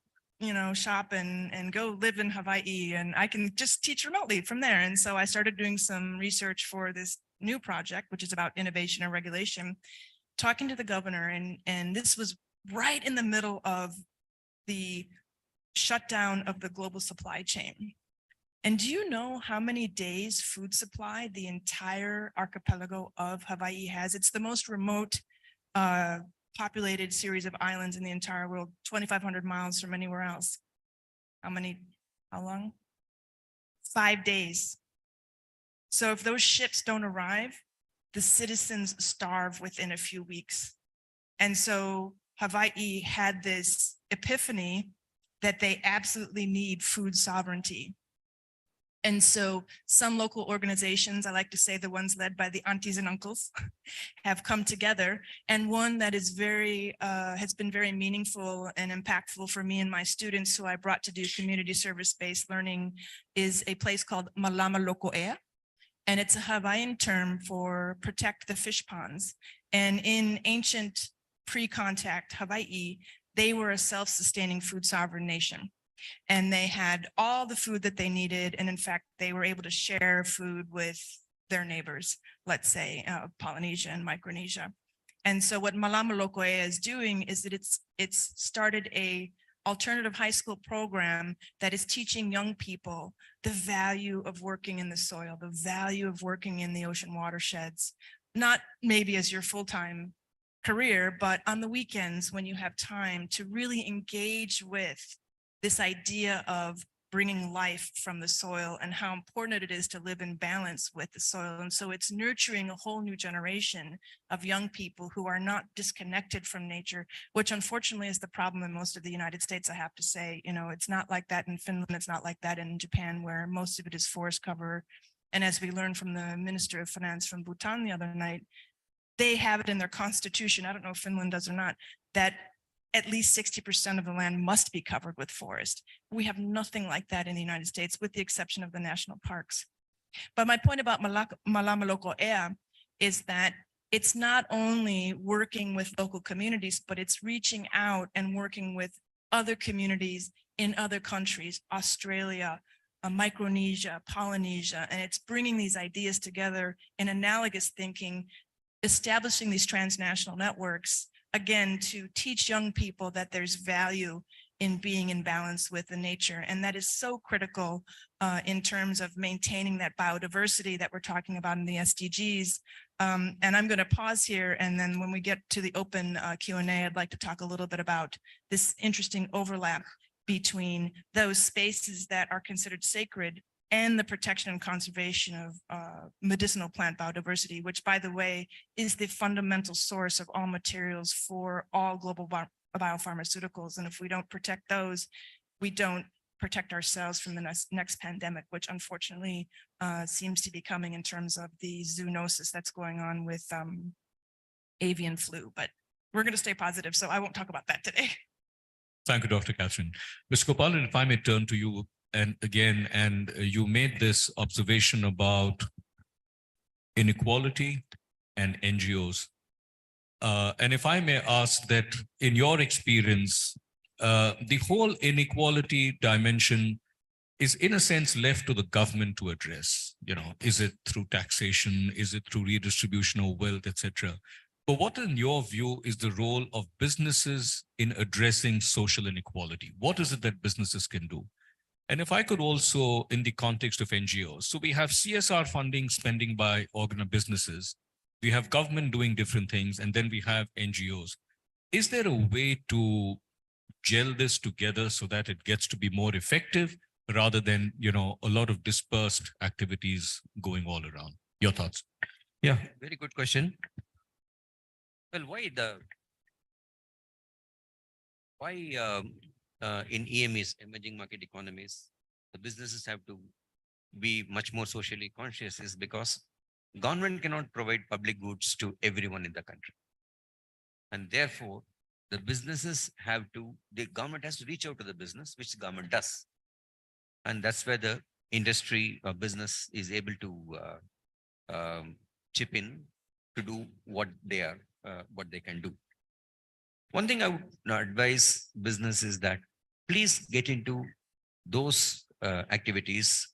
Speaker 2: shop and go live in Hawaii, and I can just teach remotely from there. And so I started doing some research for this new project, which is about innovation and regulation, talking to the governor, and this was right in the middle of the shutdown of the global supply chain. And do you know how many days food supply the entire archipelago of Hawaii has? It's the most remote populated series of islands in the entire world, 2,500 miles from anywhere else. How long? 5 days. So if those ships don't arrive, the citizens starve within a few weeks. And so Hawaii had this epiphany that they absolutely need food sovereignty. And so some local organizations, I like to say the ones led by the aunties and uncles, have come together. And one that is has been very meaningful and impactful for me and my students who I brought to do community service-based learning is a place called Malama Loko'ea. And it's a Hawaiian term for protect the fish ponds. And in ancient pre-contact Hawaii, they were a self-sustaining food sovereign nation. And they had all the food that they needed. And in fact, they were able to share food with their neighbors, let's say Polynesia and Micronesia. And so what Malama Loko'ea is doing is that it's started a alternative high school program that is teaching young people the value of working in the soil, the value of working in the ocean watersheds, not maybe as your full-time career, but on the weekends when you have time to really engage with this idea of bringing life from the soil and how important it is to live in balance with the soil. And so it's nurturing a whole new generation of young people who are not disconnected from nature, which unfortunately is the problem in most of the United States, I have to say. You know, it's not like that in Finland, it's not like that in Japan, where most of it is forest cover. And as we learned from the Minister of Finance from Bhutan the other night, they have it in their constitution, I don't know if Finland does or not, that at least 60% of the land must be covered with forest. We have nothing like that in the United States, with the exception of the national parks. But my point about Malama Loko'ea is that it's not only working with local communities, but it's reaching out and working with other communities in other countries, Australia, Micronesia, Polynesia, and it's bringing these ideas together in analogous thinking, establishing these transnational networks, again, to teach young people that there's value in being in balance with the nature. And that is so critical in terms of maintaining that biodiversity that we're talking about in the SDGs. And I'm going to pause here. And then when we get to the open Q&A, I'd like to talk a little bit about this interesting overlap between those spaces that are considered sacred and the protection and conservation of medicinal plant biodiversity, which, by the way, is the fundamental source of all materials for all global biopharmaceuticals. And if we don't protect those, we don't protect ourselves from the next pandemic, which unfortunately seems to be coming in terms of the zoonosis that's going on with avian flu. But we're going to stay positive, so I won't talk about that today.
Speaker 1: Thank you, Dr. Catherine. Ms. Gopalan, if I may turn to you and again, and you made this observation about inequality and NGOs. And if I may ask that in your experience, the whole inequality dimension is in a sense left to the government to address. You know, is it through taxation? Is it through redistribution of wealth, etc.? But what in your view is the role of businesses in addressing social inequality? What is it that businesses can do? And if I could also, in the context of NGOs, so we have CSR funding spending by businesses, we have government doing different things, and then we have NGOs. Is there a way to gel this together so that it gets to be more effective rather than, you know, a lot of dispersed activities going all around? Your thoughts?
Speaker 3: Yeah, very good question. Well, why in EMEs, emerging market economies, the businesses have to be much more socially conscious is because government cannot provide public goods to everyone in the country. And therefore, the businesses the government has to reach out to the business, which the government does. And that's where the industry or business is able to chip in to do what they can do. One thing I would advise business is that please get into those activities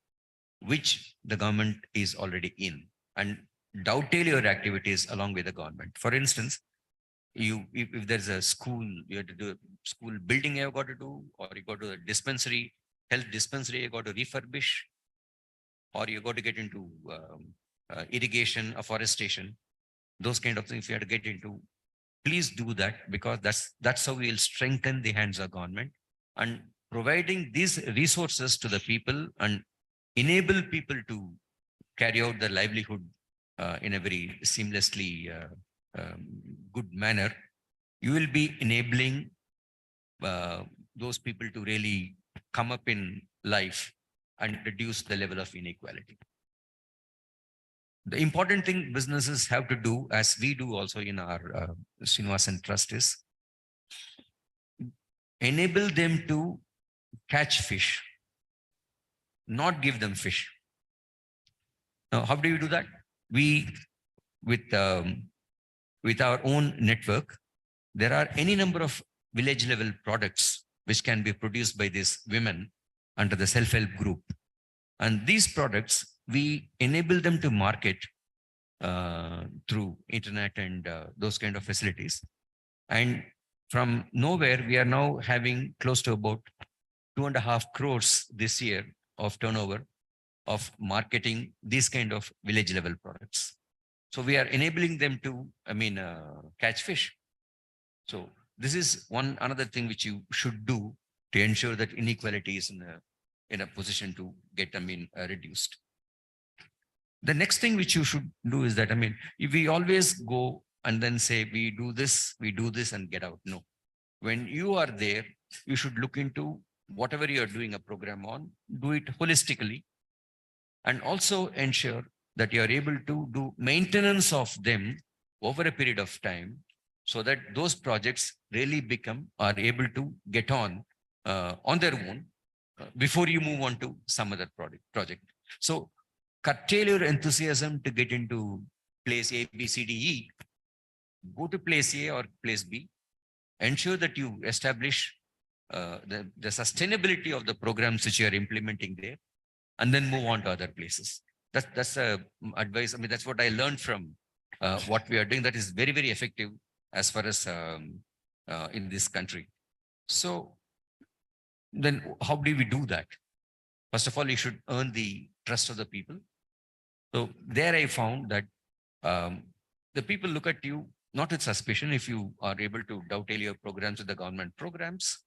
Speaker 3: which the government is already in, and dovetail your activities along with the government. For instance, if there's a school, you have to do school building you've got to do, or you go to a dispensary, health dispensary, you got to refurbish, or you got to get into irrigation, afforestation, those kind of things you have to get into. Please do that, because that's how we'll strengthen the hands of government, and providing these resources to the people and enable people to carry out their livelihood in a very seamlessly good manner. You will be enabling those people to really come up in life and reduce the level of inequality. The important thing businesses have to do, as we do also in our Srinivasan Trust, is enable them to catch fish, not give them fish. Now, how do you do that? We, with our own network, there are any number of village level products which can be produced by these women under the self-help group. And these products, we enable them to market through internet and those kind of facilities. And from nowhere, we are now having close to about 2.5 crores this year of turnover of marketing these kind of village level products. So we are enabling them to, catch fish. So this is another thing which you should do to ensure that inequality is in a position to get, reduced. The next thing which you should do is that, if we always go and then say, we do this and get out. No, when you are there, you should look into whatever you are doing a program on, do it holistically, and also ensure that you are able to do maintenance of them over a period of time, so that those projects really are able to get on their own before you move on to some other project. So curtail your enthusiasm to get into place A, B, C, D, E. Go to place A or place B. Ensure that you establish the sustainability of the programs which you are implementing there, and then move on to other places. That's advice. That's what I learned from what we are doing. That is very, very effective as far as in this country. So then how do we do that? First of all, you should earn the trust of the people. So there I found that the people look at you not with suspicion if you are able to dovetail your programs with the government programs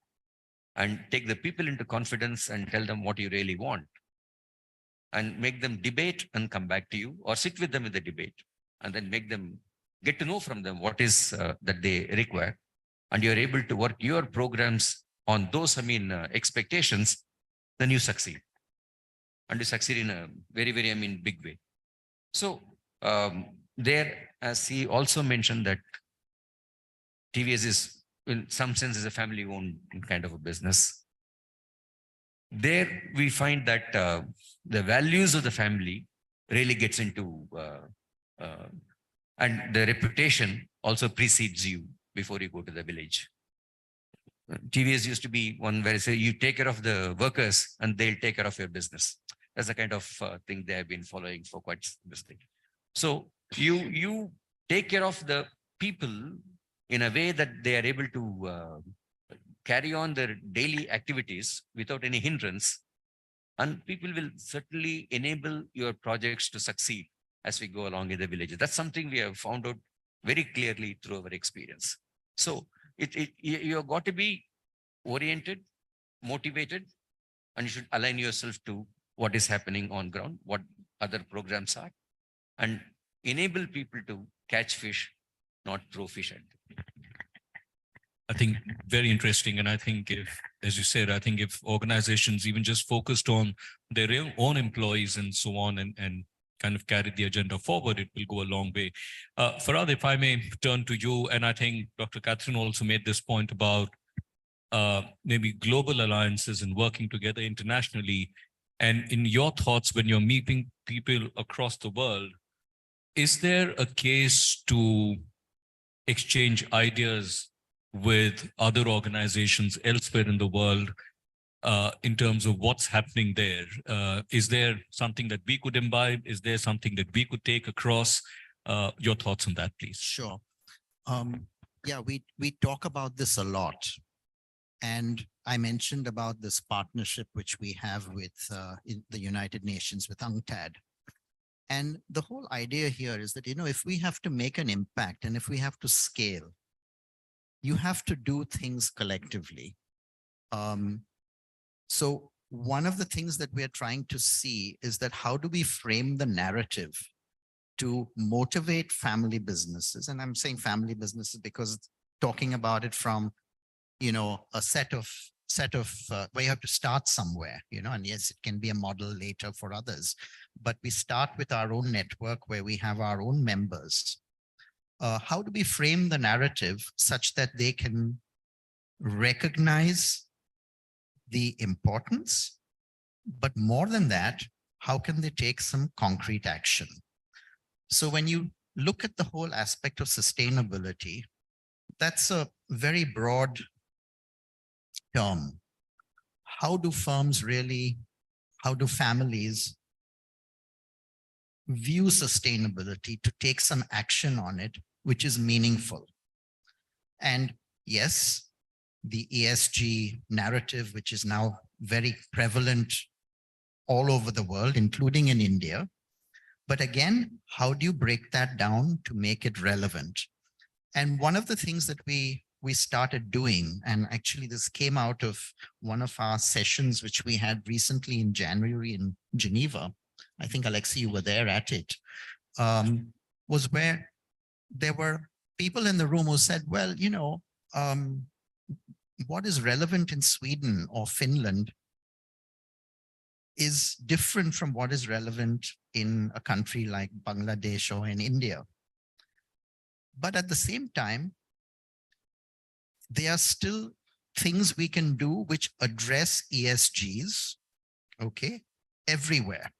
Speaker 3: and take the people into confidence and tell them what you really want and make them debate and come back to you, or sit with them in the debate and then make them get to know from them what is that they require. And you're able to work your programs on those, expectations, then you succeed. And you succeed in a very, very, big way. So there, as he also mentioned, that TVS is, in some sense, is a family-owned kind of a business. There we find that the values of the family really gets into, and the reputation also precedes you before you go to the village. TVS used to be one where say you take care of the workers and they'll take care of your business. That's the kind of thing they have been following for quite this thing. So you take care of the people in a way that they are able to carry on their daily activities without any hindrance, and people will certainly enable your projects to succeed as we go along in the villages. That's something we have found out very clearly through our experience. So you have got to be oriented, motivated, and you should align yourself to what is happening on ground, what other programs are, and enable people to catch fish, not throw fish at them.
Speaker 1: I think very interesting. And I think as you said, I think if organizations even just focused on their own employees and so on and kind of carried the agenda forward, it will go a long way. Farhad, if I may turn to you, and I think Dr. Catherine also made this point about maybe global alliances and working together internationally. And in your thoughts, when you're meeting people across the world, is there a case to exchange ideas with other organizations elsewhere in the world in terms of what's happening there? Is there something that we could imbibe? Is there something that we could take across? Your thoughts on that, please.
Speaker 4: Sure. Yeah, we talk about this a lot. And I mentioned about this partnership which we have with in the United Nations with UNCTAD. And the whole idea here is that, if we have to make an impact and if we have to scale, you have to do things collectively. So one of the things that we're trying to see is that how do we frame the narrative to motivate family businesses? And I'm saying family businesses because talking about it from, a set of where you have to start somewhere, and yes, it can be a model later for others, but we start with our own network where we have our own members. How do we frame the narrative such that they can recognize the importance, but more than that, how can they take some concrete action? So when you look at the whole aspect of sustainability, that's a very broad term, how do families view sustainability to take some action on it, which is meaningful? And yes, the ESG narrative, which is now very prevalent all over the world, including in India. But again, how do you break that down to make it relevant? And one of the things that we started doing, and actually this came out of one of our sessions, which we had recently in January in Geneva. I think, Alexei, you were there at it, was where there were people in the room who said, well, you know, what is relevant in Sweden or Finland is different from what is relevant in a country like Bangladesh or in India. But at the same time, there are still things we can do which address ESGs, okay, everywhere.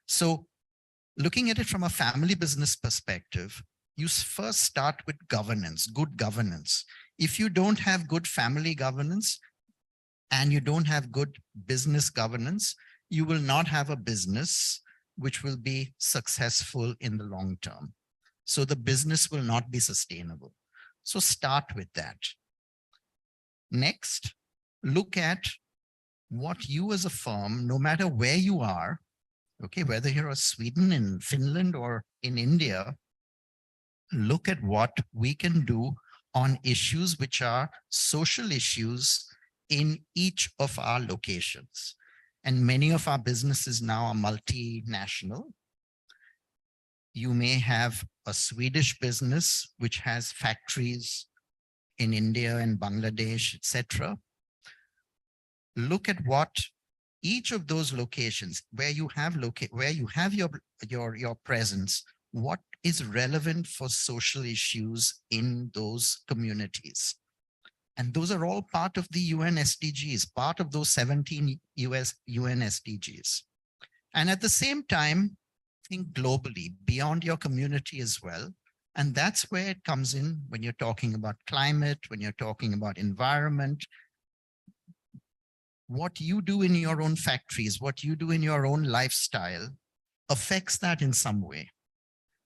Speaker 4: So looking at it from a family business perspective, you first start with governance, good governance. If you don't have good family governance and you don't have good business governance, you will not have a business which will be successful in the long term. So the business will not be sustainable. So start with that. Next, look at what you as a firm, no matter where you are, okay, whether you're in Sweden, in Finland, or in India, look at what we can do on issues which are social issues in each of our locations. And many of our businesses now are multinational. You may have a Swedish business which has factories in India and Bangladesh, etc. Look at what each of those locations where you have your presence, what is relevant for social issues in those communities. And those are all part of the UN SDGs, part of those 17 UN SDGs. And at the same time, think globally, beyond your community as well. And that's where it comes in when you're talking about climate, when you're talking about environment. What you do in your own factories, what you do in your own lifestyle affects that in some way.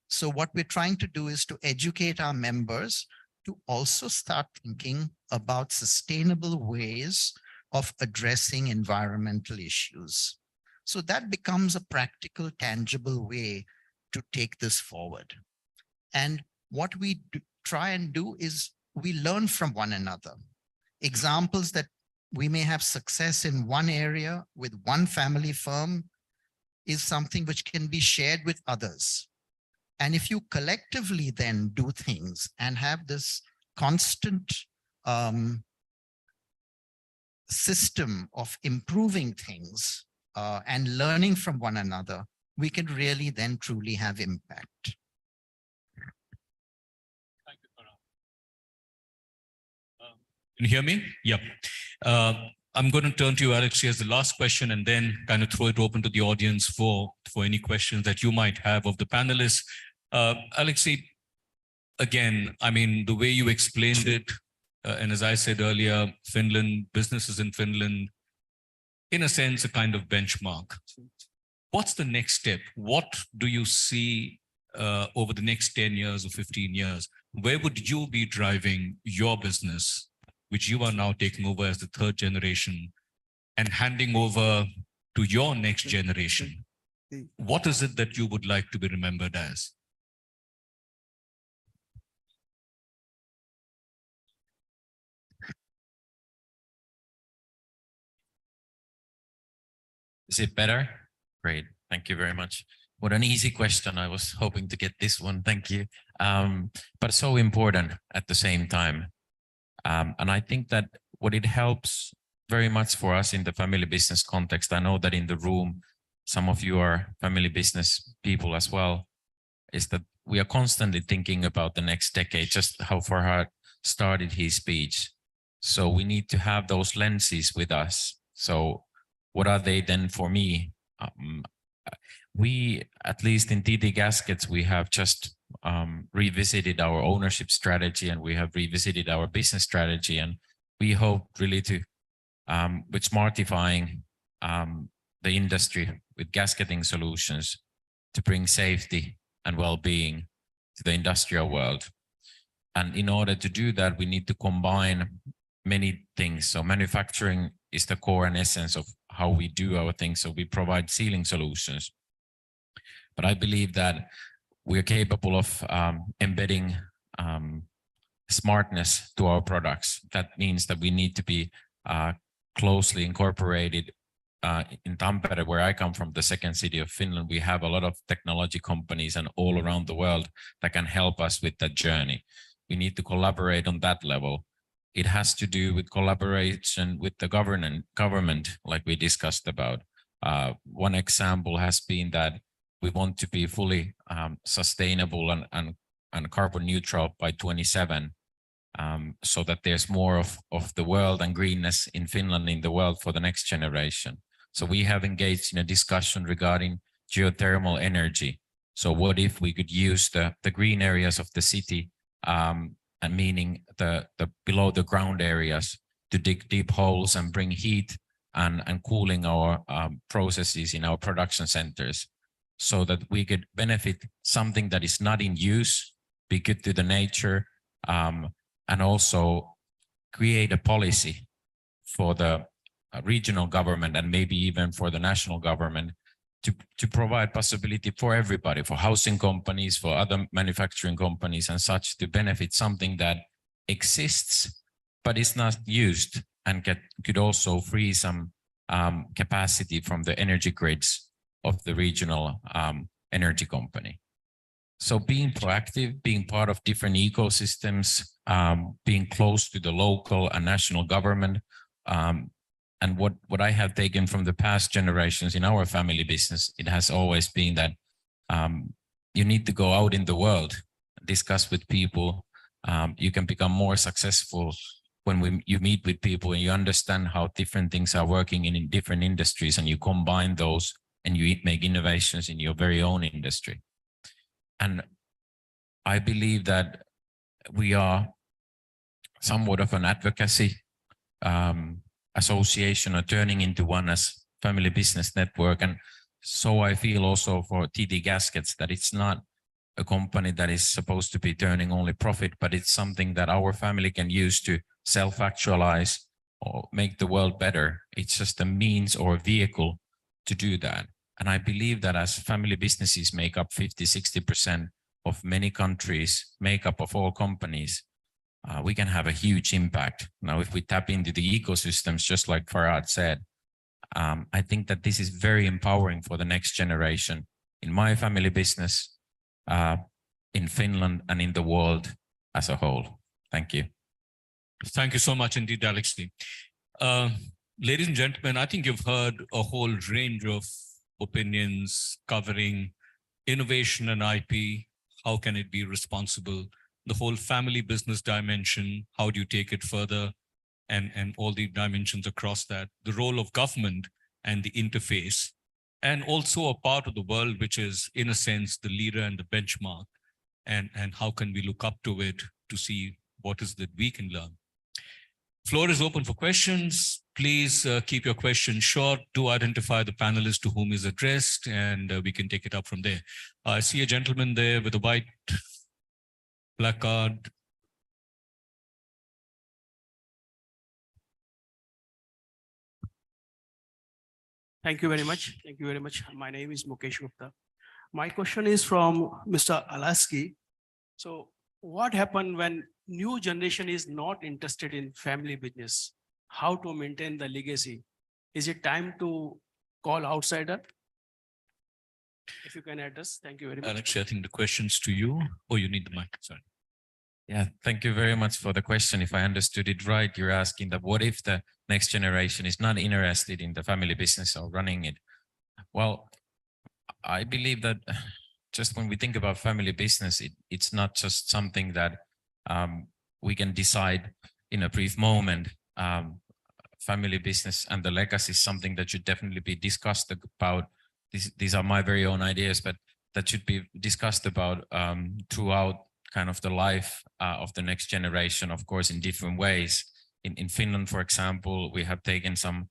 Speaker 4: So what we're trying to do is to educate our members to also start thinking about sustainable ways of addressing environmental issues. So that becomes a practical, tangible way to take this forward. And what we try and do is we learn from one another. Examples that we may have success in one area with one family firm is something which can be shared with others. And if you collectively then do things and have this constant system of improving things and learning from one another, we can really then truly have impact.
Speaker 1: Thank you, Farhan. Can you hear me? Yep. I'm going to turn to you, Alexei, as the last question, and then kind of throw it open to the audience for any questions that you might have of the panelists. Alexei, again, I mean, the way you explained it, and as I said earlier, Finland, businesses in Finland, in a sense, a kind of benchmark. What's the next step? What do you see over the next 10 years or 15 years? Where would you be driving your business, which you are now taking over as the third generation and handing over to your next generation? What is it that you would like to be remembered as?
Speaker 5: Is it better? Great. Thank you very much. What an easy question. I was hoping to get this one. Thank you. But so important at the same time. And I think that what it helps very much for us in the family business context, I know that in the room, some of you are family business people as well, is that we are constantly thinking about the next decade, just how Farhad started his speech. So we need to have those lenses with us. So what are they then for me? We, at least in TD Gaskets, we have just revisited our ownership strategy and we have revisited our business strategy. And we hope really to with smartifying the industry with gasketing solutions to bring safety and well-being to the industrial world. And in order to do that, we need to combine many things. So manufacturing is the core and essence of how we do our things. So we provide sealing solutions. But I believe that we're capable of embedding smartness to our products. That means that we need to be closely incorporated. In Tampere, where I come from, the second city of Finland, we have a lot of technology companies and all around the world that can help us with that journey. We need to collaborate on that level. It has to do with collaboration with the government, like we discussed about. One example has been that we want to be fully sustainable and carbon neutral by 27, so that there's more of the world and greenness in Finland in the world for the next generation. So we have engaged in a discussion regarding geothermal energy. So what if we could use the green areas of the city, and meaning the below the ground areas, to dig deep holes and bring heat and cooling our processes in our production centers, so that we could benefit something that is not in use, be good to the nature, and also create a policy for the regional government and maybe even for the national government to provide possibility for everybody, for housing companies, for other manufacturing companies and such, to benefit something that exists but is not used, and could also free some capacity from the energy grids of the regional energy company. So being proactive, being part of different ecosystems, being close to the local and national government, and what I have taken from the past generations in our family business, it has always been that you need to go out in the world, discuss with people. You can become more successful when you meet with people and you understand how different things are working in different industries, and you combine those and you make innovations in your very own industry. And I believe that we are somewhat of an advocacy association, or turning into one as family business network. And so I feel also for TT Gaskets that it's not a company that is supposed to be turning only profit, but it's something that our family can use to self-actualize or make the world better. It's just a means or a vehicle to do that. And I believe that as family businesses make up 50-60% of many countries, make up of all companies, we can have a huge impact. Now, if we tap into the ecosystems, just like Farhad said, I think that this is very empowering for the next generation in my family business, in Finland, and in the world as a whole. Thank you.
Speaker 1: Thank you so much indeed, Alexei. Ladies and gentlemen, I think you've heard a whole range of opinions covering innovation and IP. How can it be responsible? The whole family business dimension, how do you take it further? And all the dimensions across that, the role of government and the interface, and also a part of the world which is, in a sense, the leader and the benchmark, and how can we look up to it to see what is that we can learn. Floor is open for questions. Please keep your questions short. Do identify the panelist to whom is addressed, and we can take it up from there. I see a gentleman there with a white placard.
Speaker 6: Thank you very much. Thank you very much. My name is Mukesh Gupta. My question is from Mr. Alaski. So what happened when new generation is not interested in family business? How to maintain the legacy? Is it time to call outsider? If you can address, thank you very much.
Speaker 1: Alex, I think the question's to you. Oh, you need the mic, sorry.
Speaker 5: Yeah, thank you very much for the question. If I understood it right, you're asking that what if the next generation is not interested in the family business or running it? Well, I believe that just when we think about family business, it's not just something that we can decide in a brief moment. Family business and the legacy is something that should definitely be discussed about. These are my very own ideas, but that should be discussed about throughout kind of the life of the next generation, of course, in different ways. in Finland, for example, we have taken some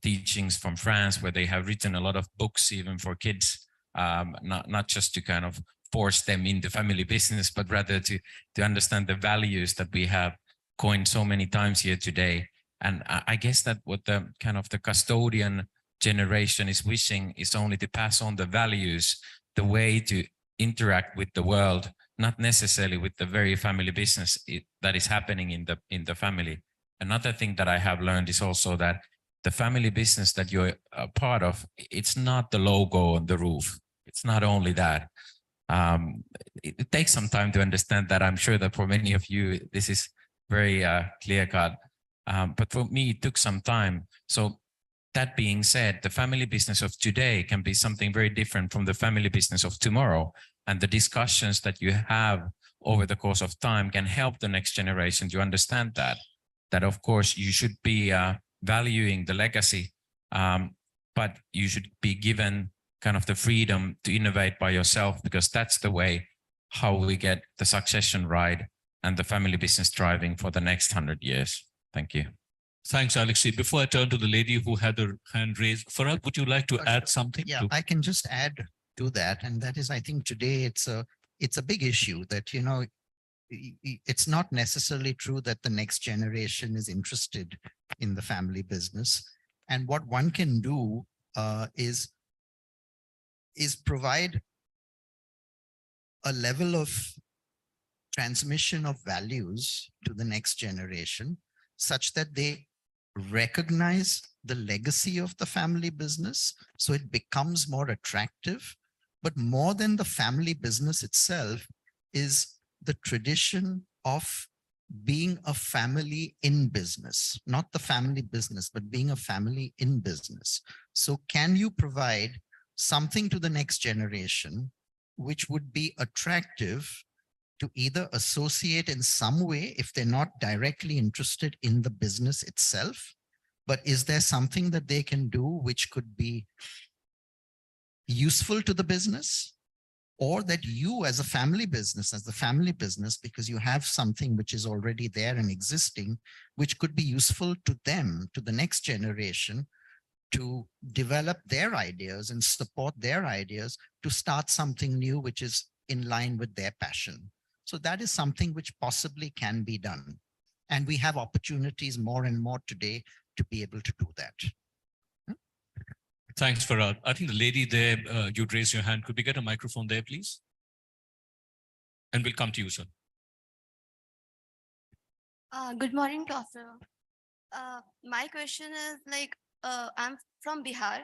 Speaker 5: teachings from France where they have written a lot of books even for kids, not just to kind of force them into family business, but rather to understand the values that we have coined so many times here today. And I guess that what the kind of the custodian generation is wishing is only to pass on the values, the way to interact with the world, not necessarily with the very family business that is happening in the family. Another thing that I have learned is also that the family business that you're a part of, it's not the logo on the roof. It's not only that. It takes some time to understand that. I'm sure that for many of you, this is very clear cut. But for me, it took some time. So that being said, the family business of today can be something very different from the family business of tomorrow. And the discussions that you have over the course of time can help the next generation to understand that of course you should be valuing the legacy, but you should be given kind of the freedom to innovate by yourself, because that's the way how we get the succession right and the family business thriving for the next 100 years. Thank you.
Speaker 1: Thanks, Alexei. Before I turn to the lady who had her hand raised, Farhad, would you like to add something?
Speaker 4: Yeah, I can just add to that. And that is, I think today it's a big issue that, you know, it's not necessarily true that the next generation is interested in the family business. And what one can do is provide a level of transmission of values to the next generation such that they recognize the legacy of the family business, so it becomes more attractive. But more than the family business itself is the tradition of being a family in business, not the family business, but being a family in business. So can you provide something to the next generation which would be attractive to either associate in some way if they're not directly interested in the business itself, but is there something that they can do which could be useful to the business, or that you as a family business, because you have something which is already there and existing, which could be useful to them, to the next generation, to develop their ideas and support their ideas to start something new, which is in line with their passion. So that is something which possibly can be done. And we have opportunities more and more today to be able to do that.
Speaker 1: Thanks, Farhad. I think the lady there, you'd raise your hand. Could we get a microphone there, please? And we'll come to you, sir.
Speaker 7: Good morning, Doctor. My question is like, I'm from Bihar,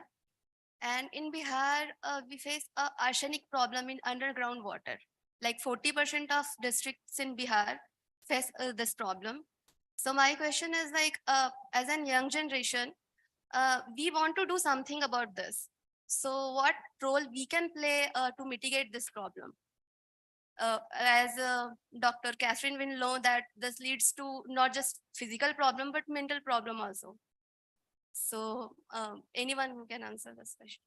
Speaker 7: and in Bihar, we face a arsenic problem in underground water. Like 40% of districts in Bihar face this problem. So my question is like, as a young generation, we want to do something about this. So what role we can play to mitigate this problem? As Dr. Catherine will know that this leads to not just physical problem, but mental problem also. So anyone who can answer this question.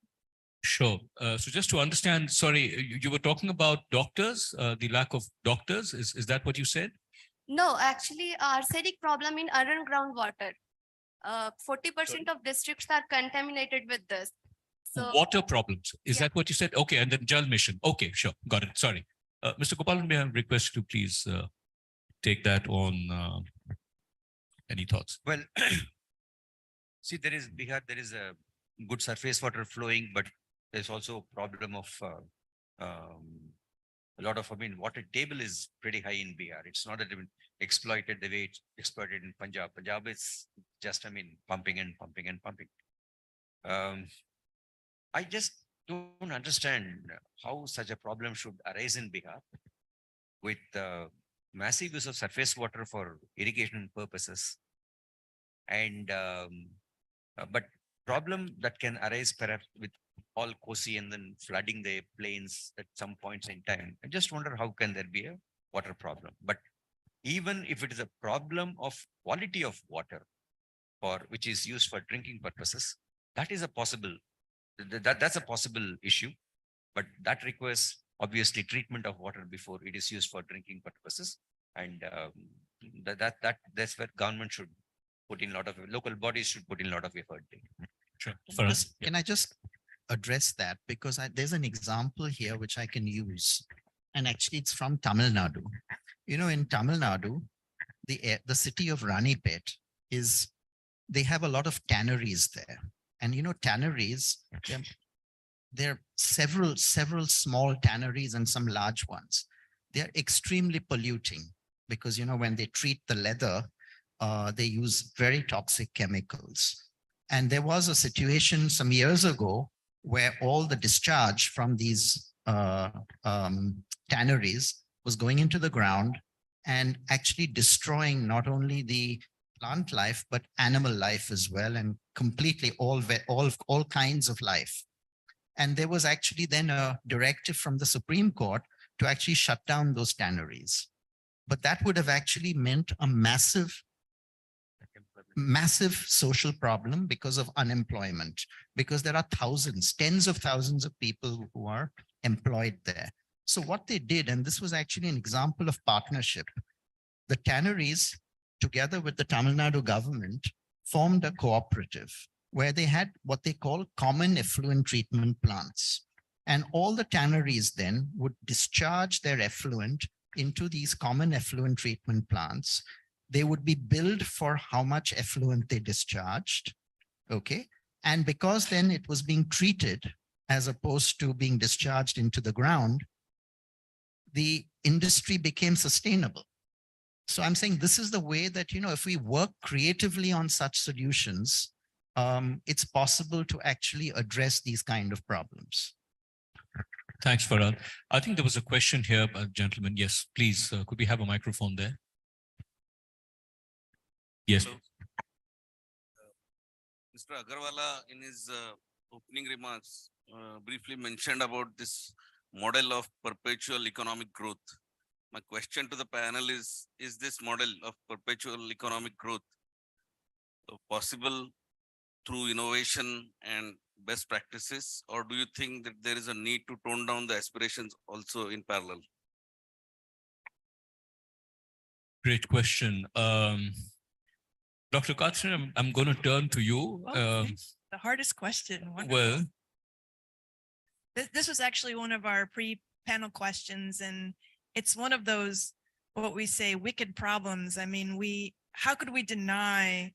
Speaker 1: Sure. So just to understand, sorry, you were talking about doctors, the lack of doctors. Is that what you said?
Speaker 7: No, actually, arsenic problem in underground water. 40% of districts are contaminated with this. So
Speaker 1: Water problems. Is
Speaker 7: Yeah.
Speaker 1: that what you said? Okay. And then Jal Mission. Okay, sure. Got it. Sorry. Mr. Gopalan, may I request you to please take that on? Any thoughts?
Speaker 3: Well, see, Bihar, there is a good surface water flowing, but there's also a problem of a lot of, water table is pretty high in Bihar. It's not even exploited the way it's exploited in Punjab. Punjab is just, pumping and pumping and pumping. I just don't understand how such a problem should arise in Bihar with massive use of surface water for irrigation purposes. And but problem that can arise perhaps with all Kosi and then flooding the plains at some points in time. I just wonder how can there be a water problem? But even if it is a problem of quality of water for which is used for drinking purposes, that is a possible, that's a possible issue, but that requires obviously treatment of water before it is used for drinking purposes. And That's where government should put in a lot of, local bodies should put in a lot of effort.
Speaker 1: Sure. Farhan? Yeah.
Speaker 4: Can I just address that? Because there's an example here which I can use. And actually it's from Tamil Nadu. You know, in Tamil Nadu, the city of Ranipet they have a lot of tanneries there. And you know, tanneries, there are several small tanneries and some large ones. They're extremely polluting because, you know, when they treat the leather, they use very toxic chemicals. And there was a situation some years ago where all the discharge from these tanneries was going into the ground and actually destroying not only the plant life, but animal life as well, and completely all kinds of life. And there was actually then a directive from the Supreme Court to actually shut down those tanneries. But that would have actually meant a massive social problem because of unemployment, because there are thousands, tens of thousands of people who are employed there. So what they did, and this was actually an example of partnership, the tanneries, together with the Tamil Nadu government, formed a cooperative where they had what they call common effluent treatment plants. And all the tanneries then would discharge their effluent into these common effluent treatment plants. They would be billed for how much effluent they discharged. Okay. And because then it was being treated as opposed to being discharged into the ground, the industry became sustainable. So I'm saying this is the way that, you know, if we work creatively on such solutions, it's possible to actually address these kind of problems.
Speaker 1: Thanks, Farhan. I think there was a question here, gentlemen. Yes, please. Could we have a microphone there? Yes.
Speaker 8: Mr. Agarwala, in his opening remarks, briefly mentioned about this model of perpetual economic growth. My question to the panel is this model of perpetual economic growth possible through innovation and best practices, or do you think that there is a need to tone down the aspirations also in parallel?
Speaker 1: Great question. Dr. Katrin, I'm going to turn to you.
Speaker 2: Okay. The hardest question. Wonderful.
Speaker 1: Well,
Speaker 2: This was actually one of our pre-panel questions, and it's one of those, what we say, wicked problems. I mean, how could we deny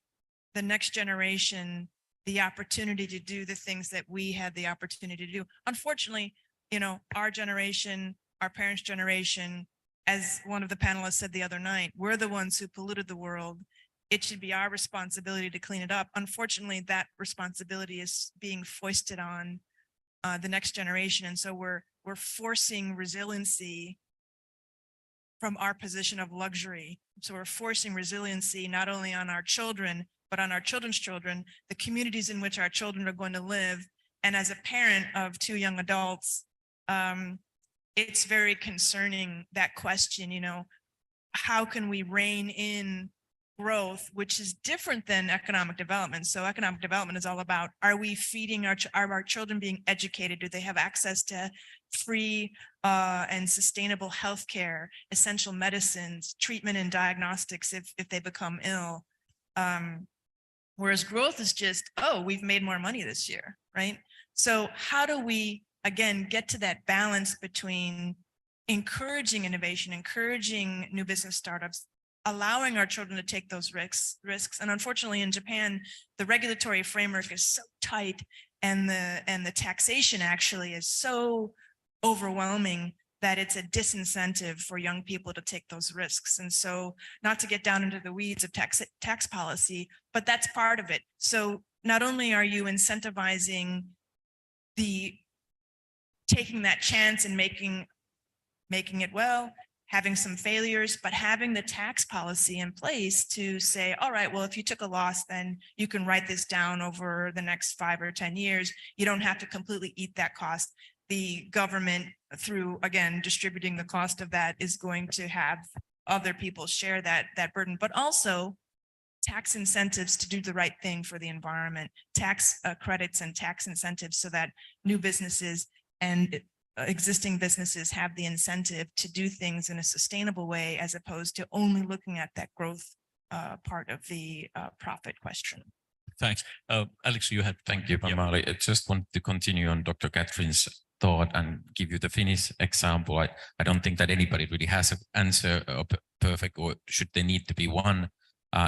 Speaker 2: the next generation the opportunity to do the things that we had the opportunity to do? Unfortunately, you know, our generation, our parents' generation, as one of the panelists said the other night, we're the ones who polluted the world. It should be our responsibility to clean it up. Unfortunately, that responsibility is being foisted on the next generation. And so we're forcing resiliency from our position of luxury. So we're forcing resiliency not only on our children, but on our children's children, the communities in which our children are going to live. And as a parent of two young adults, it's very concerning, that question, you know, how can we rein in growth, which is different than economic development. So economic development is all about, are we feeding are our children being educated? Do they have access to free and sustainable healthcare, essential medicines, treatment and diagnostics if they become ill? Whereas growth is just, oh, we've made more money this year, right? So how do we, again, get to that balance between encouraging innovation, encouraging new business startups, allowing our children to take those risks? And unfortunately, in Japan, the regulatory framework is so tight, and the taxation actually is so overwhelming that it's a disincentive for young people to take those risks. And so, not to get down into the weeds of tax policy, but that's part of it. So not only are you incentivizing the taking that chance and making it well, having some failures, but having the tax policy in place to say, all right, well, if you took a loss, then you can write this down over the next 5 or 10 years. You don't have to completely eat that cost. The government, through, again, distributing the cost of that, is going to have other people share that burden, but also tax incentives to do the right thing for the environment, tax credits and tax incentives so that new businesses and existing businesses have the incentive to do things in a sustainable way as opposed to only looking at that growth part of the profit question.
Speaker 1: Thanks. Alex, you had.
Speaker 5: Thank you,
Speaker 1: Yeah.
Speaker 5: Pamali. I just want to continue on Dr. Catherine's thought and give you the Finnish example. I don't think that anybody really has an answer perfect, or should there need to be one.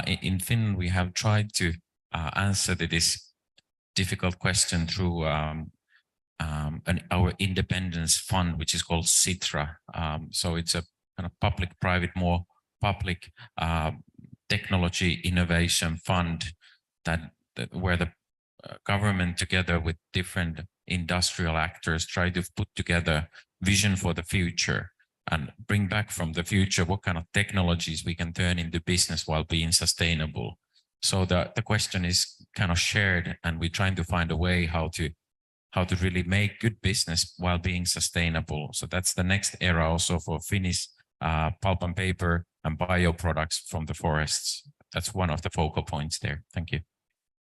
Speaker 5: In Finland, we have tried to answer this difficult question through our independence fund, which is called Sitra. So it's a kind of public-private, more public technology innovation fund that where the government together with different industrial actors try to put together vision for the future and bring back from the future what kind of technologies we can turn into business while being sustainable. So the question is kind of shared, and we're trying to find a way how to really make good business while being sustainable. So that's the next era also for Finnish pulp and paper and bioproducts from the forests. That's one of the focal points there. Thank you.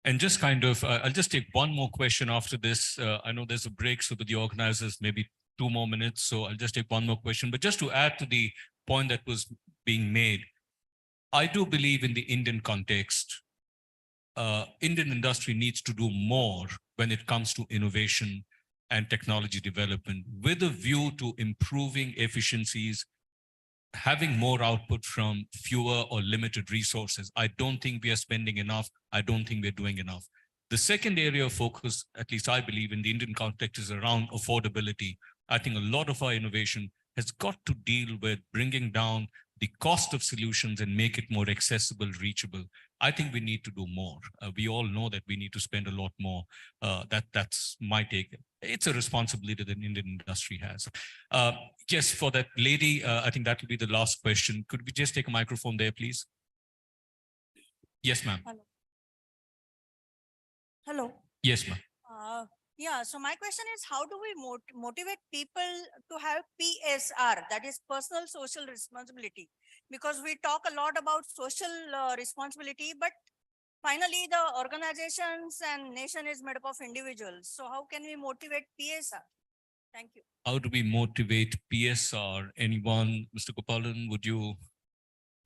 Speaker 1: And just kind of, I'll just take one more question after this. I know there's a break, so with the organizers, maybe 2 more minutes. So I'll just take one more question. But just to add to the point that was being made, I do believe in the Indian context, Indian industry needs to do more when it comes to innovation and technology development with a view to improving efficiencies, having more output from fewer or limited resources. I don't think we are spending enough. I don't think we're doing enough. The second area of focus, at least I believe in the Indian context, is around affordability. I think a lot of our innovation has got to deal with bringing down the cost of solutions and make it more accessible, reachable. I think we need to do more. We all know that we need to spend a lot more. That's my take. It's a responsibility that the Indian industry has. Yes, for that lady, I think that will be the last question. Could we just take a microphone there, please? Yes, ma'am.
Speaker 9: Hello. Hello.
Speaker 1: Yes, ma'am.
Speaker 9: Yeah, so my question is, how do we motivate people to have PSR, that is personal social responsibility? Because we talk a lot about social responsibility, but finally the organizations and nation is made up of individuals. So how can we motivate PSR? Thank you.
Speaker 1: How do we motivate PSR? Anyone? Mr. Gopalan, would you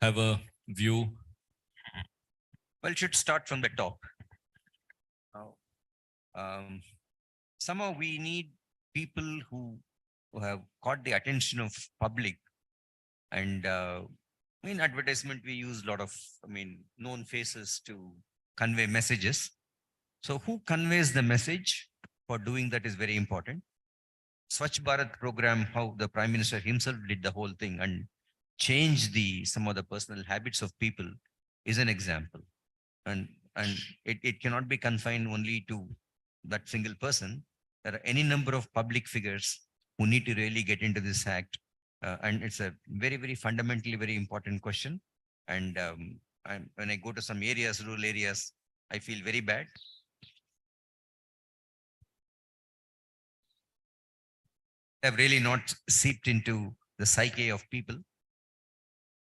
Speaker 1: have a view?
Speaker 3: Well, it should start from the top. Somehow we need people who have caught the attention of public, and in advertisement we use a lot of known faces to convey messages. So who conveys the message? For doing that is very important. Swachh Bharat program, how the Prime Minister himself did the whole thing and changed some of the personal habits of people, is an example. And it cannot be confined only to that single person. There are any number of public figures who need to really get into this act. And it's a very, very fundamentally very important question. And when I go to some areas, rural areas, I feel very bad. Have really not seeped into the psyche of people.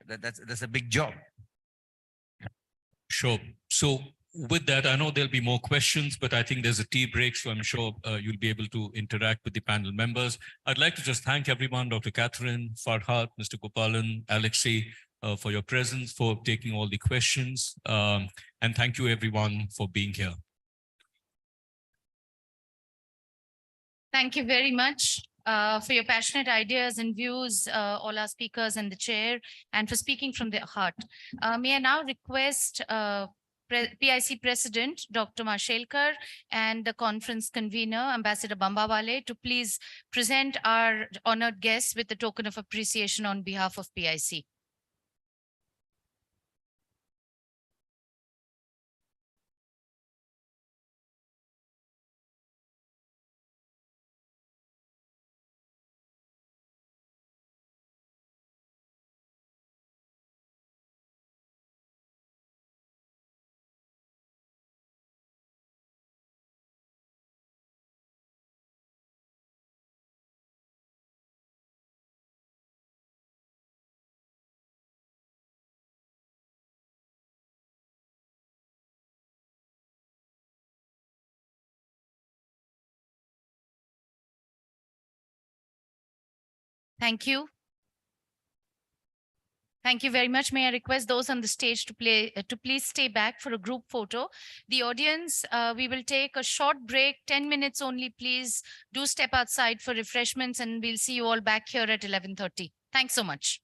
Speaker 3: That's a big job.
Speaker 1: Sure. So with that, I know there'll be more questions, but I think there's a tea break, so I'm sure you'll be able to interact with the panel members. I'd like to just thank everyone, Dr. Catherine, Farhat, Mr. Gopalan, Alexei, for your presence, for taking all the questions. And thank you everyone for being here.
Speaker 10: Thank you very much for your passionate ideas and views, all our speakers and the chair, and for speaking from their heart. May I now request PIC President, Dr. Mashelkar, and the conference convener, Ambassador Bambawale, to please present our honored guests with a token of appreciation on behalf of PIC. Thank you. Thank you very much. May I request those on the stage to please stay back for a group photo. The audience, we will take a short break, 10 minutes only. Please do step outside for refreshments and we'll see you all back here at 11:30. Thanks so much.